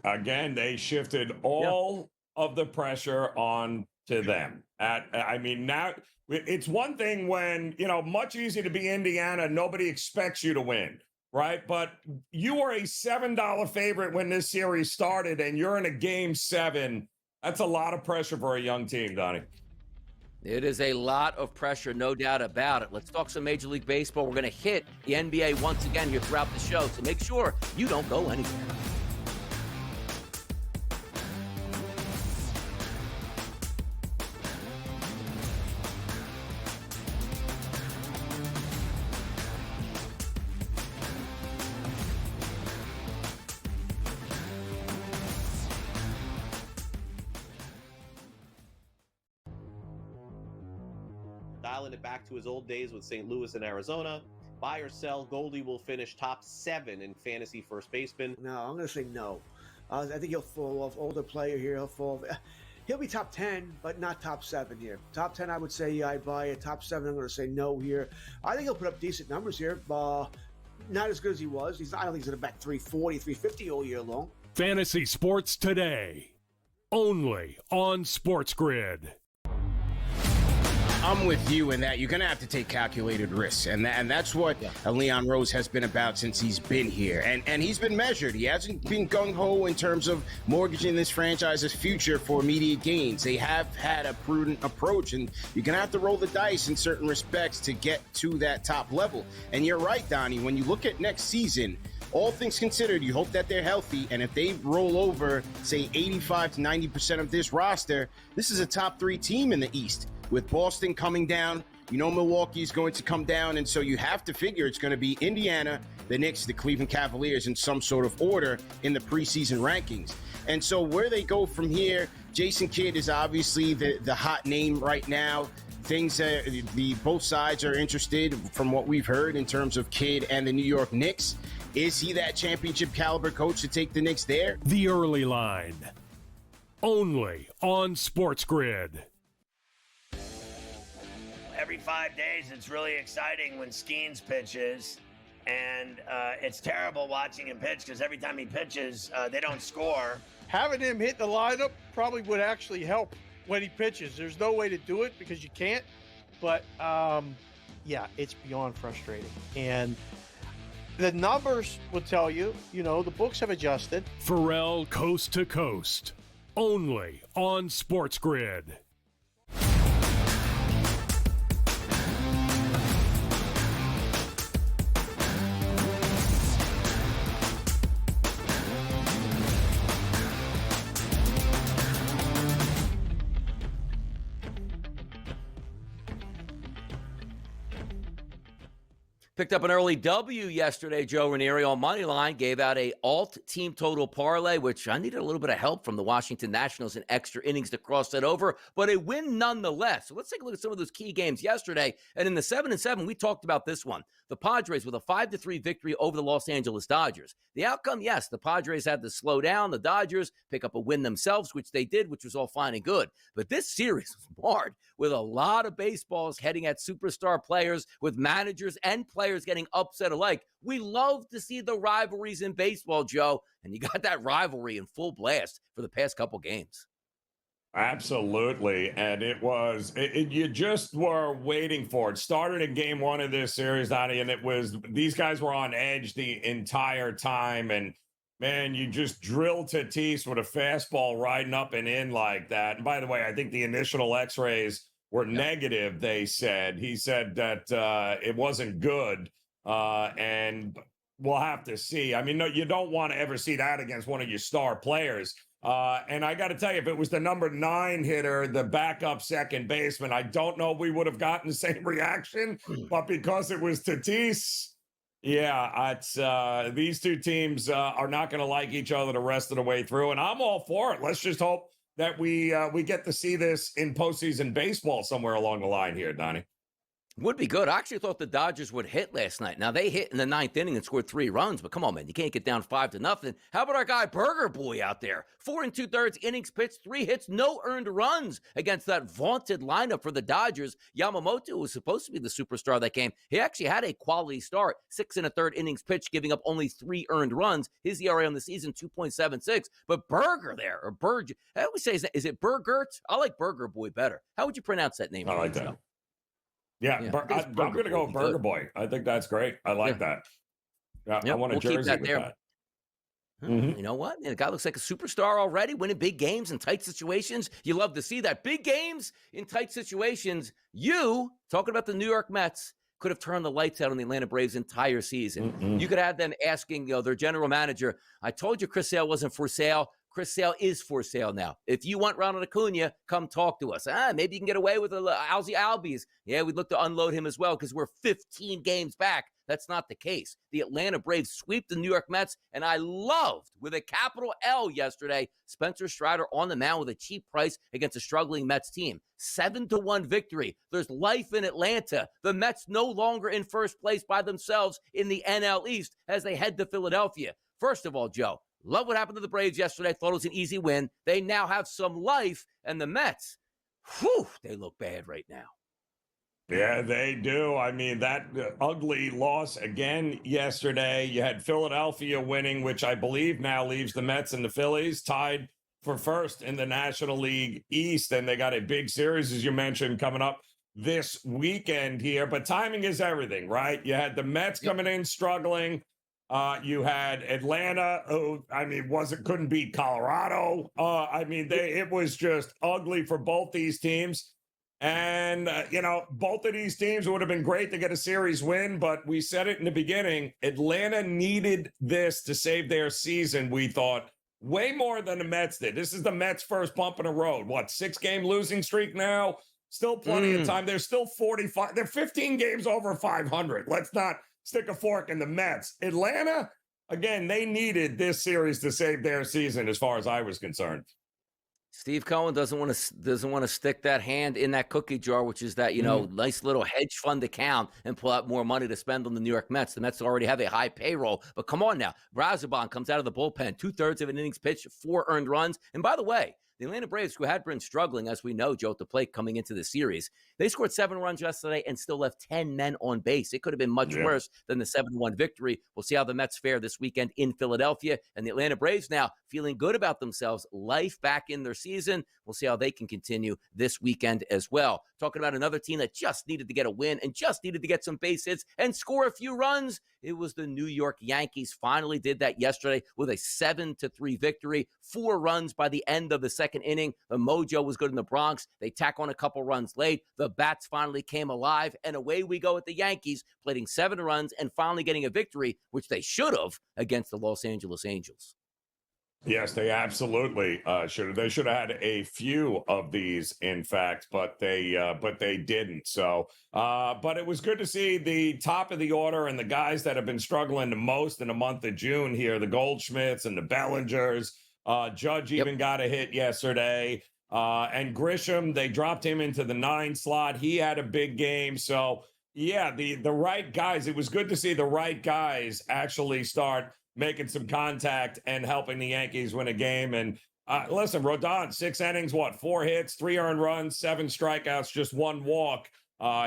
Again, they shifted all of the pressure on to them. Now it's one thing when, much easier to be Indiana. Nobody expects you to win, right? But you were a $7 favorite when this series started, and you're in a game 7. That's a lot of pressure for a young team, Donnie. It is a lot of pressure, no doubt about it. Let's talk some Major League Baseball. We're going to hit the NBA once again here throughout the show, so make sure you don't go anywhere. Dialing it back to his old days with St. Louis and Arizona. Buy or sell, Goldie will finish top 7 in fantasy first baseman. No, I'm going to say no. I think he'll fall off. Older player here, he'll be top 10, but not top 7 here. Top 10, I would say I'd buy it. Top 7, I'm going to say no here. I think he'll put up decent numbers here. Not as good as he was. I don't think he's going to back 340, 350 all year long. Fantasy Sports Today, only on SportsGrid. I'm with you in that you're going to have to take calculated risks. And that's what Leon Rose has been about since he's been here. And he's been measured. He hasn't been gung-ho in terms of mortgaging this franchise's future for immediate gains. They have had a prudent approach, and you're going to have to roll the dice in certain respects to get to that top level. And you're right, Donnie, when you look at next season, all things considered, you hope that they're healthy, and if they roll over, say, 85 to 90% of this roster, this is a top 3 team in the East. With Boston coming down, Milwaukee's going to come down, and so you have to figure it's going to be Indiana, the Knicks, the Cleveland Cavaliers in some sort of order in the preseason rankings. And so where they go from here, Jason Kidd is obviously the hot name right now. Both sides are interested from what we've heard in terms of Kidd and the New York Knicks. Is he that championship caliber coach to take the Knicks there? The early line, only on SportsGrid. Every 5 days, it's really exciting when Skeens pitches, and it's terrible watching him pitch because every time he pitches, they don't score. Having him hit the lineup probably would actually help when he pitches. There's no way to do it because you can't, but it's beyond frustrating. And the numbers will tell you, the books have adjusted. Pharrell Coast to Coast, only on SportsGrid. Picked up an early W yesterday. Joe Ranieri on Moneyline gave out a alt team total parlay, which I needed a little bit of help from the Washington Nationals in extra innings to cross that over, but a win nonetheless. So let's take a look at some of those key games yesterday. And in the 7-7, we talked about this one. The Padres with a 5-3 victory over the Los Angeles Dodgers. The outcome, yes, the Padres had to slow down. The Dodgers pick up a win themselves, which they did, which was all fine and good. But this series was marred with a lot of baseballs heading at superstar players, with managers and players players getting upset alike. We love to see the rivalries in baseball, Joe, and you got that rivalry in full blast for the past couple games. Absolutely. And you just were waiting for it. Started in game one of this series, Donnie, and these guys were on edge the entire time. And man, you just drilled Tatis with a fastball riding up and in like that. And by the way, I think the initial x-rays were negative, they said. He said that it wasn't good. And we'll have to see. I mean, no, you don't want to ever see that against one of your star players. And I got to tell you, if it was the number 9 hitter, the backup second baseman, I don't know if we would have gotten the same reaction. But because it was Tatis, yeah, it's these two teams are not going to like each other the rest of the way through. And I'm all for it. Let's just hope that we get to see this in postseason baseball somewhere along the line here, Donnie. Would be good. I actually thought the Dodgers would hit last night. Now, they hit in the 9th inning and scored 3 runs, but come on, man, you can't get down 5-0. How about our guy Burger Boy out there? 4 2/3 innings pitched, 3 hits, no earned runs against that vaunted lineup for the Dodgers. Yamamoto was supposed to be the superstar of that game. He actually had a quality start, 6 1/3 innings pitched, giving up only 3 earned runs. His ERA on the season, 2.76. But Burger there, or Burge, I always say, is it Burgert? I like Burger Boy better. How would you pronounce that name? I like that. Yeah, I'm going to go with Burger Boy. I think that's great. I like that. Yeah, I want a jersey with that. You know what? The guy looks like a superstar already, winning big games in tight situations. You love to see that. Big games in tight situations. You, talking about the New York Mets, could have turned the lights out on the Atlanta Braves' entire season. You could have them asking their general manager, I told you Chris Sale wasn't for sale. Chris Sale is for sale now. If you want Ronald Acuna, come talk to us. Maybe you can get away with Alzi Albies. Yeah, we'd look to unload him as well because we're 15 games back. That's not the case. The Atlanta Braves sweep the New York Mets, and I loved, with a capital L yesterday, Spencer Strider on the mound with a cheap price against a struggling Mets team. 7-1 victory. There's life in Atlanta. The Mets no longer in first place by themselves in the NL East as they head to Philadelphia. First of all, Joe, love what happened to the Braves yesterday. Thought it was an easy win. They now have some life. And the Mets, they look bad right now. Yeah, they do. I mean, that ugly loss again yesterday. You had Philadelphia winning, which I believe now leaves the Mets and the Phillies tied for first in the National League East. And they got a big series, as you mentioned, coming up this weekend here. But timing is everything, right? You had the Mets coming in struggling. You had Atlanta, who, I mean, couldn't beat Colorado. It was just ugly for both these teams. And, both of these teams would have been great to get a series win, but we said it in the beginning, Atlanta needed this to save their season, we thought, way more than the Mets did. This is the Mets' first bump in the road. 6-game losing streak now? Still plenty of time. They're still 45. They're 15 games over 500. Let's not stick a fork in the Mets. Atlanta, again, they needed this series to save their season as far as I was concerned. Steve Cohen doesn't want to stick that hand in that cookie jar, which is that, nice little hedge fund account and pull out more money to spend on the New York Mets. The Mets already have a high payroll, but come on now. Brazoban comes out of the bullpen, 2/3 of an innings pitched, 4 earned runs. And by the way, the Atlanta Braves, who had been struggling, as we know, Joe, at the plate coming into the series, they scored 7 runs yesterday and still left 10 men on base. It could have been much worse than the 7-1 victory. We'll see how the Mets fare this weekend in Philadelphia. And the Atlanta Braves now feeling good about themselves, life back in their season. We'll see how they can continue this weekend as well. Talking about another team that just needed to get a win and just needed to get some base hits and score a few runs. It was the New York Yankees. Finally did that yesterday with a 7-3 victory, 4 runs by the end of the second inning. The mojo was good in the Bronx. They tack on a couple runs late. The bats finally came alive, and away we go with the Yankees, plating 7 runs and finally getting a victory, which they should have against the Los Angeles Angels. Yes, they absolutely should have. They should have had a few of these, in fact, but they didn't. So, but it was good to see the top of the order and the guys that have been struggling the most in the month of June here, the Goldschmidts and the Bellingers. Judge even got a hit yesterday. And Grisham, they dropped him into the 9 slot. He had a big game. So, yeah, the right guys. It was good to see the right guys actually start making some contact and helping the Yankees win a game. And listen, Rodon, 6 innings, 4 hits, 3 earned runs, 7 strikeouts, just 1 walk.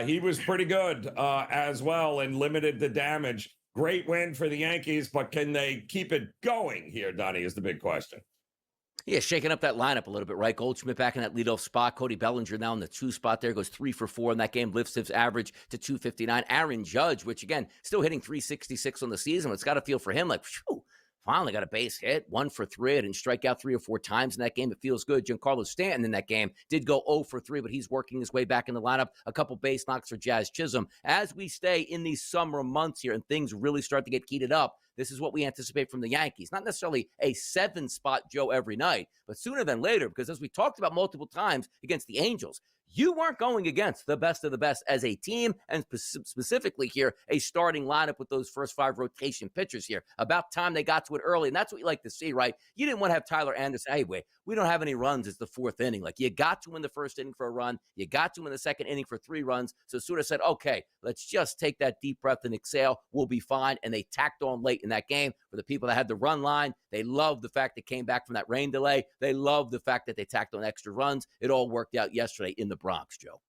He was pretty good as well and limited the damage. Great win for the Yankees, but can they keep it going here, Donnie, is the big question. Yeah, shaking up that lineup a little bit, right? Goldschmidt back in that leadoff spot. Cody Bellinger now in the 2 spot there, goes 3 for 4 in that game, lifts his average to 259. Aaron Judge, which again, still hitting 366 on the season. It's got to feel for him like, phew, finally got a base hit, 1 for 3. Didn't strike out 3 or 4 times in that game. It feels good. Giancarlo Stanton in that game did go 0 for 3, but he's working his way back in the lineup. A couple base knocks for Jazz Chisholm. As we stay in these summer months here and things really start to get heated up, this is what we anticipate from the Yankees. Not necessarily a 7-spot Joe every night, but sooner than later, because as we talked about multiple times against the Angels, you weren't going against the best of the best as a team, and specifically here, a starting lineup with those first 5 rotation pitchers here. About time they got to it early, and that's what you like to see, right? You didn't want to have Tyler Anderson, hey, wait, we don't have any runs. It's the 4th inning. Like, you got to win the 1st inning for a run. You got to win the 2nd inning for 3 runs. So Suda said, okay, let's just take that deep breath and exhale. We'll be fine. And they tacked on late in that game. For the people that had the run line, they loved the fact they came back from that rain delay. They loved the fact that they tacked on extra runs. It all worked out yesterday in the Bronx, Joe.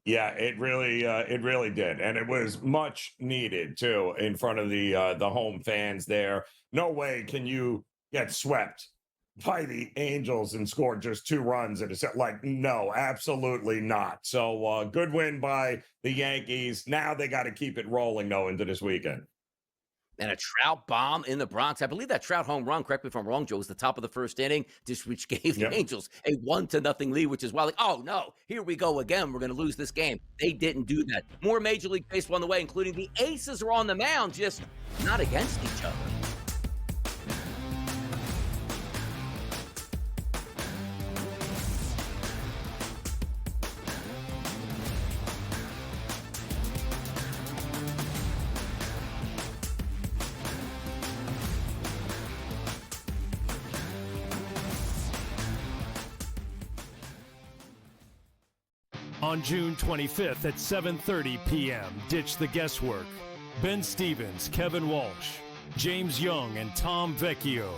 Yeah, it really did, and it was much needed too in front of the home fans there. No way can you get swept by the Angels and score just 2 runs in a set. Like, no, absolutely not. So good win by the Yankees. Now they got to keep it rolling though into this weekend. And a Trout bomb in the Bronx. I believe that Trout home run, correct me if I'm wrong, Joe, was the top of the 1st inning, which gave the Angels a 1-0 lead, which is why, like, oh, no, here we go again. We're going to lose this game. They didn't do that. More Major League Baseball on the way, including the Aces are on the mound, just not against each other. On June 25th at 7:30 p.m., ditch the guesswork. Ben Stevens, Kevin Walsh, James Young, and Tom Vecchio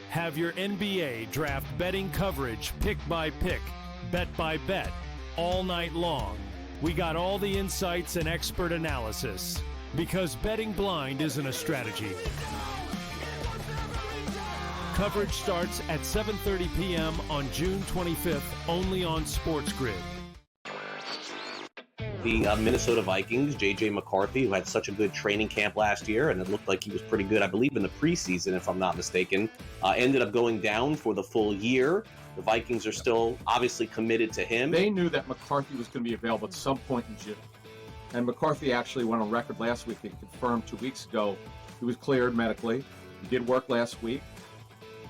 have your NBA draft betting coverage pick by pick, bet by bet, all night long. We got all the insights and expert analysis, because betting blind isn't a strategy. Coverage starts at 7:30 p.m. on June 25th, only on SportsGrid. The Minnesota Vikings, J.J. McCarthy, who had such a good training camp last year, and it looked like he was pretty good, I believe, in the preseason, if I'm not mistaken, ended up going down for the full year. The Vikings are still obviously committed to him. They knew that McCarthy was going to be available at some point in June. And McCarthy actually went on record last week and confirmed 2 weeks ago he was cleared medically. He did work last week.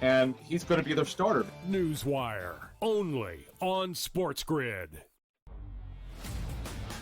And he's going to be their starter. Newswire, only on SportsGrid.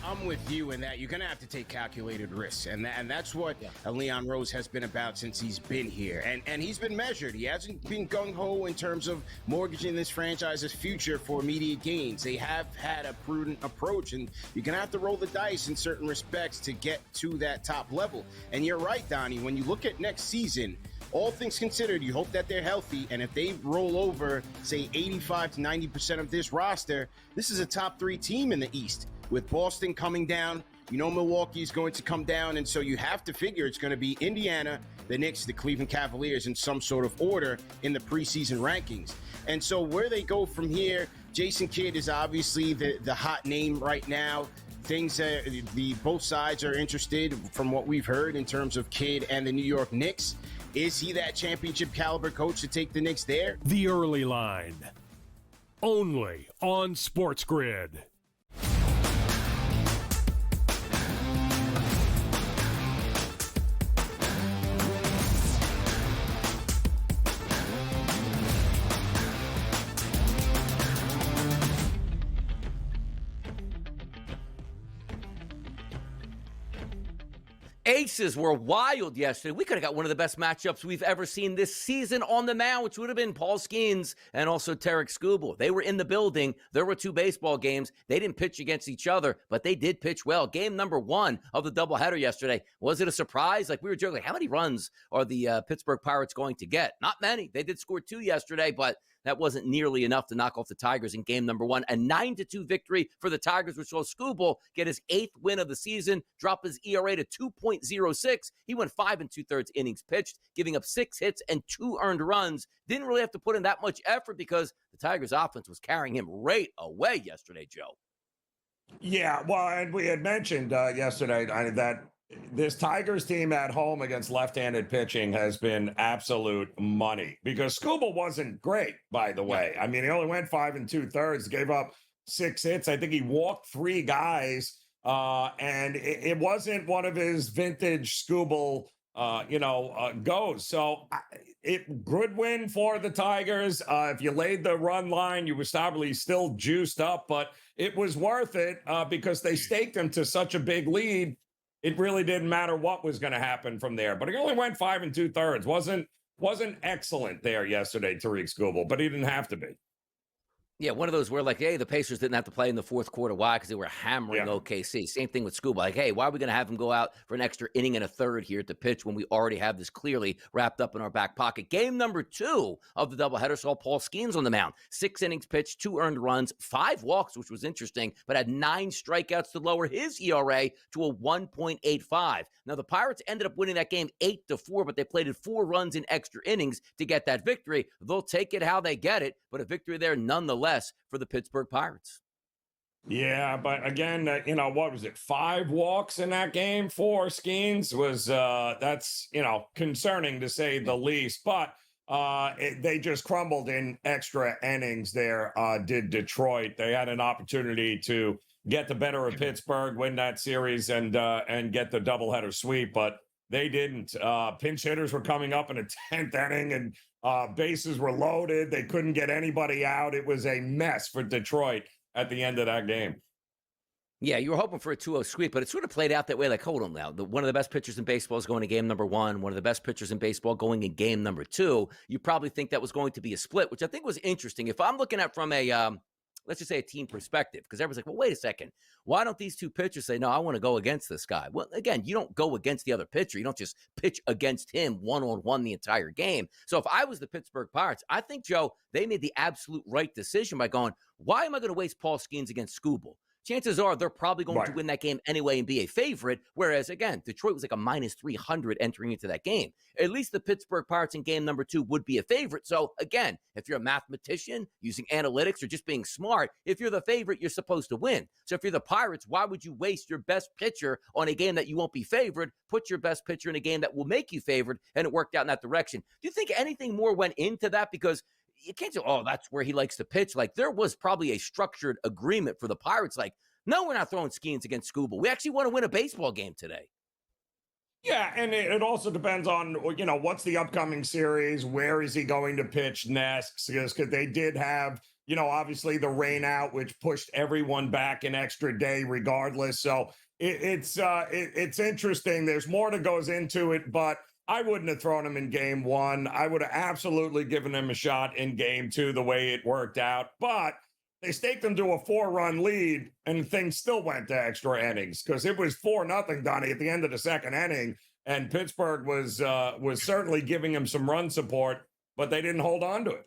I'm with you in that you're going to have to take calculated risks. And that's what Leon Rose has been about since he's been here. And he's been measured. He hasn't been gung-ho in terms of mortgaging this franchise's future for immediate gains. They have had a prudent approach, and you're going to have to roll the dice in certain respects to get to that top level. And you're right, Donnie, when you look at next season, all things considered, you hope that they're healthy, and if they roll over, say, 85 to 90% of this roster, this is a top 3 team in the East. With Boston coming down, you know Milwaukee is going to come down, and so you have to figure it's going to be Indiana, the Knicks, the Cleveland Cavaliers in some sort of order in the preseason rankings. And so where they go from here, Jason Kidd is obviously the hot name right now. Things that both sides are interested from what we've heard in terms of Kidd and the New York Knicks. Is he that championship caliber coach to take the Knicks there? The Early Line, only on SportsGrid. Aces were wild yesterday. We could have got one of the best matchups we've ever seen this season on the mound, which would have been Paul Skeens and also Tarek Skubal. They were in the building. There were 2 baseball games. They didn't pitch against each other, but they did pitch well. Game number 1 of the doubleheader yesterday. Was it a surprise? Like, we were joking, how many runs are the Pittsburgh Pirates going to get? Not many. They did score 2 yesterday, but that wasn't nearly enough to knock off the Tigers in game number 1. A 9-2 victory for the Tigers, which saw Skubal get his 8th win of the season, drop his ERA to 2.06. He went 5 2/3 innings pitched, giving up 6 hits and 2 earned runs. Didn't really have to put in that much effort because the Tigers offense was carrying him right away yesterday, Joe. Yeah, well, and we had mentioned yesterday that this Tigers team at home against left-handed pitching has been absolute money because Skubal wasn't great, by the way. I mean, he only went 5 2/3, gave up 6 hits. I think he walked 3 guys, and it wasn't one of his vintage Skubal, goes. So good win for the Tigers. If you laid the run line, you were probably still juiced up, but it was worth it because they staked him to such a big lead. It really didn't matter what was going to happen from there. But he only went 5 2/3. Wasn't excellent there yesterday, Tariq Skubal, but he didn't have to be. Yeah, one of those where like, hey, the Pacers didn't have to play in the fourth quarter. Why? Because they were hammering OKC. Same thing with Skubal. Like, hey, why are we going to have him go out for an extra inning and a third here at the pitch when we already have this clearly wrapped up in our back pocket? Game number 2 of the doubleheader saw Paul Skeens on the mound. 6 innings pitched, 2 earned runs, 5 walks, which was interesting, but had 9 strikeouts to lower his ERA to a 1.85. Now, the Pirates ended up winning that game 8-4, but they played 4 runs in extra innings to get that victory. They'll take it how they get it, but a victory there nonetheless for the Pittsburgh Pirates. Yeah, but again, what was it? 5 walks in that game for Skeens was that's concerning to say the least. But they just crumbled in extra innings there. Did Detroit? They had an opportunity to get the better of Pittsburgh, win that series, and get the doubleheader sweep, but they didn't. Pinch hitters were coming up in a 10th inning, and bases were loaded. They couldn't get anybody out. It was a mess for Detroit at the end of that game. Yeah, you were hoping for a 2-0 sweep, but it sort of played out that way. Like, hold on now. One of the best pitchers in baseball is going to game number 1. One of the best pitchers in baseball going in game number 2. You probably think that was going to be a split, which I think was interesting. If I'm looking at from a let's just say a team perspective, because everyone's like, well, wait a second. Why don't these two pitchers say, no, I want to go against this guy? Well, again, you don't go against the other pitcher. You don't just pitch against him one-on-one the entire game. So if I was the Pittsburgh Pirates, I think, Joe, they made the absolute right decision by going, why am I going to waste Paul Skeens against Skubal? Chances are they're probably going to win that game anyway and be a favorite. Whereas, again, Detroit was like a minus 300 entering into that game. At least the Pittsburgh Pirates in game number 2 would be a favorite. So, again, if you're a mathematician using analytics or just being smart, if you're the favorite, you're supposed to win. So if you're the Pirates, why would you waste your best pitcher on a game that you won't be favored? Put your best pitcher in a game that will make you favored, and it worked out in that direction. Do you think anything more went into that? Because you can't say, oh, that's where he likes to pitch. Like, there was probably a structured agreement for the Pirates. Like, no, we're not throwing Skeens against Skubal. We actually want to win a baseball game today. Yeah, and it also depends on, what's the upcoming series? Where is he going to pitch next? Because they did have, obviously the rain out, which pushed everyone back an extra day regardless. So it's interesting. There's more that goes into it, but I wouldn't have thrown him in game 1. I would have absolutely given him a shot in game 2 the way it worked out. But they staked him to a 4-run lead, and things still went to extra innings because it was 4-0, Donnie, at the end of the second inning. And Pittsburgh was certainly giving him some run support, but they didn't hold on to it.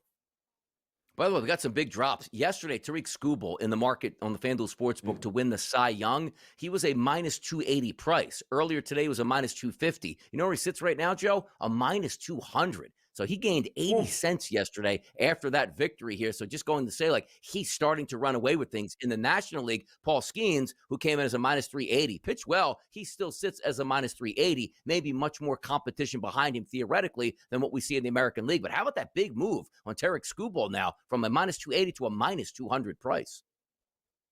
By the way, we got some big drops. Yesterday, Tariq Skubal in the market on the FanDuel Sportsbook to win the Cy Young, he was a minus 280 price. Earlier today, he was a minus 250. You know where he sits right now, Joe? A minus 200. So he gained 80 cents yesterday after that victory here. So just going to say, like, he's starting to run away with things. In the National League, Paul Skeens, who came in as a minus 380, pitched well. He still sits as a minus 380, maybe much more competition behind him theoretically than what we see in the American League. But how about that big move on Tariq Skubal now from a minus 280 to a minus 200 price?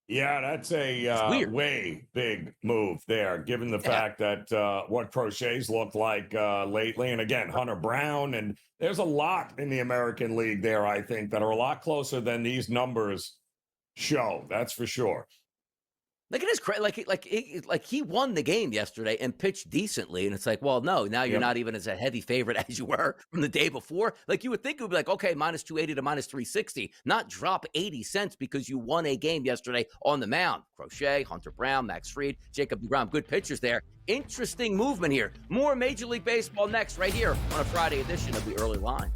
Yeah, that's a way big move there, given the fact that what Crochet's looked like lately. And again, Hunter Brown, and there's a lot in the American League there, I think, that are a lot closer than these numbers show. That's for sure. Look at his credit. Like he won the game yesterday and pitched decently. And it's like, well, no, now you're not even as a heavy favorite as you were from the day before. Like, you would think it would be like, okay, minus 280 to minus 360, not drop 80 cents because you won a game yesterday on the mound. Crochet, Hunter Brown, Max Fried, Jacob deGrom, good pitchers there. Interesting movement here. More Major League Baseball next right here on a Friday edition of the Early Line.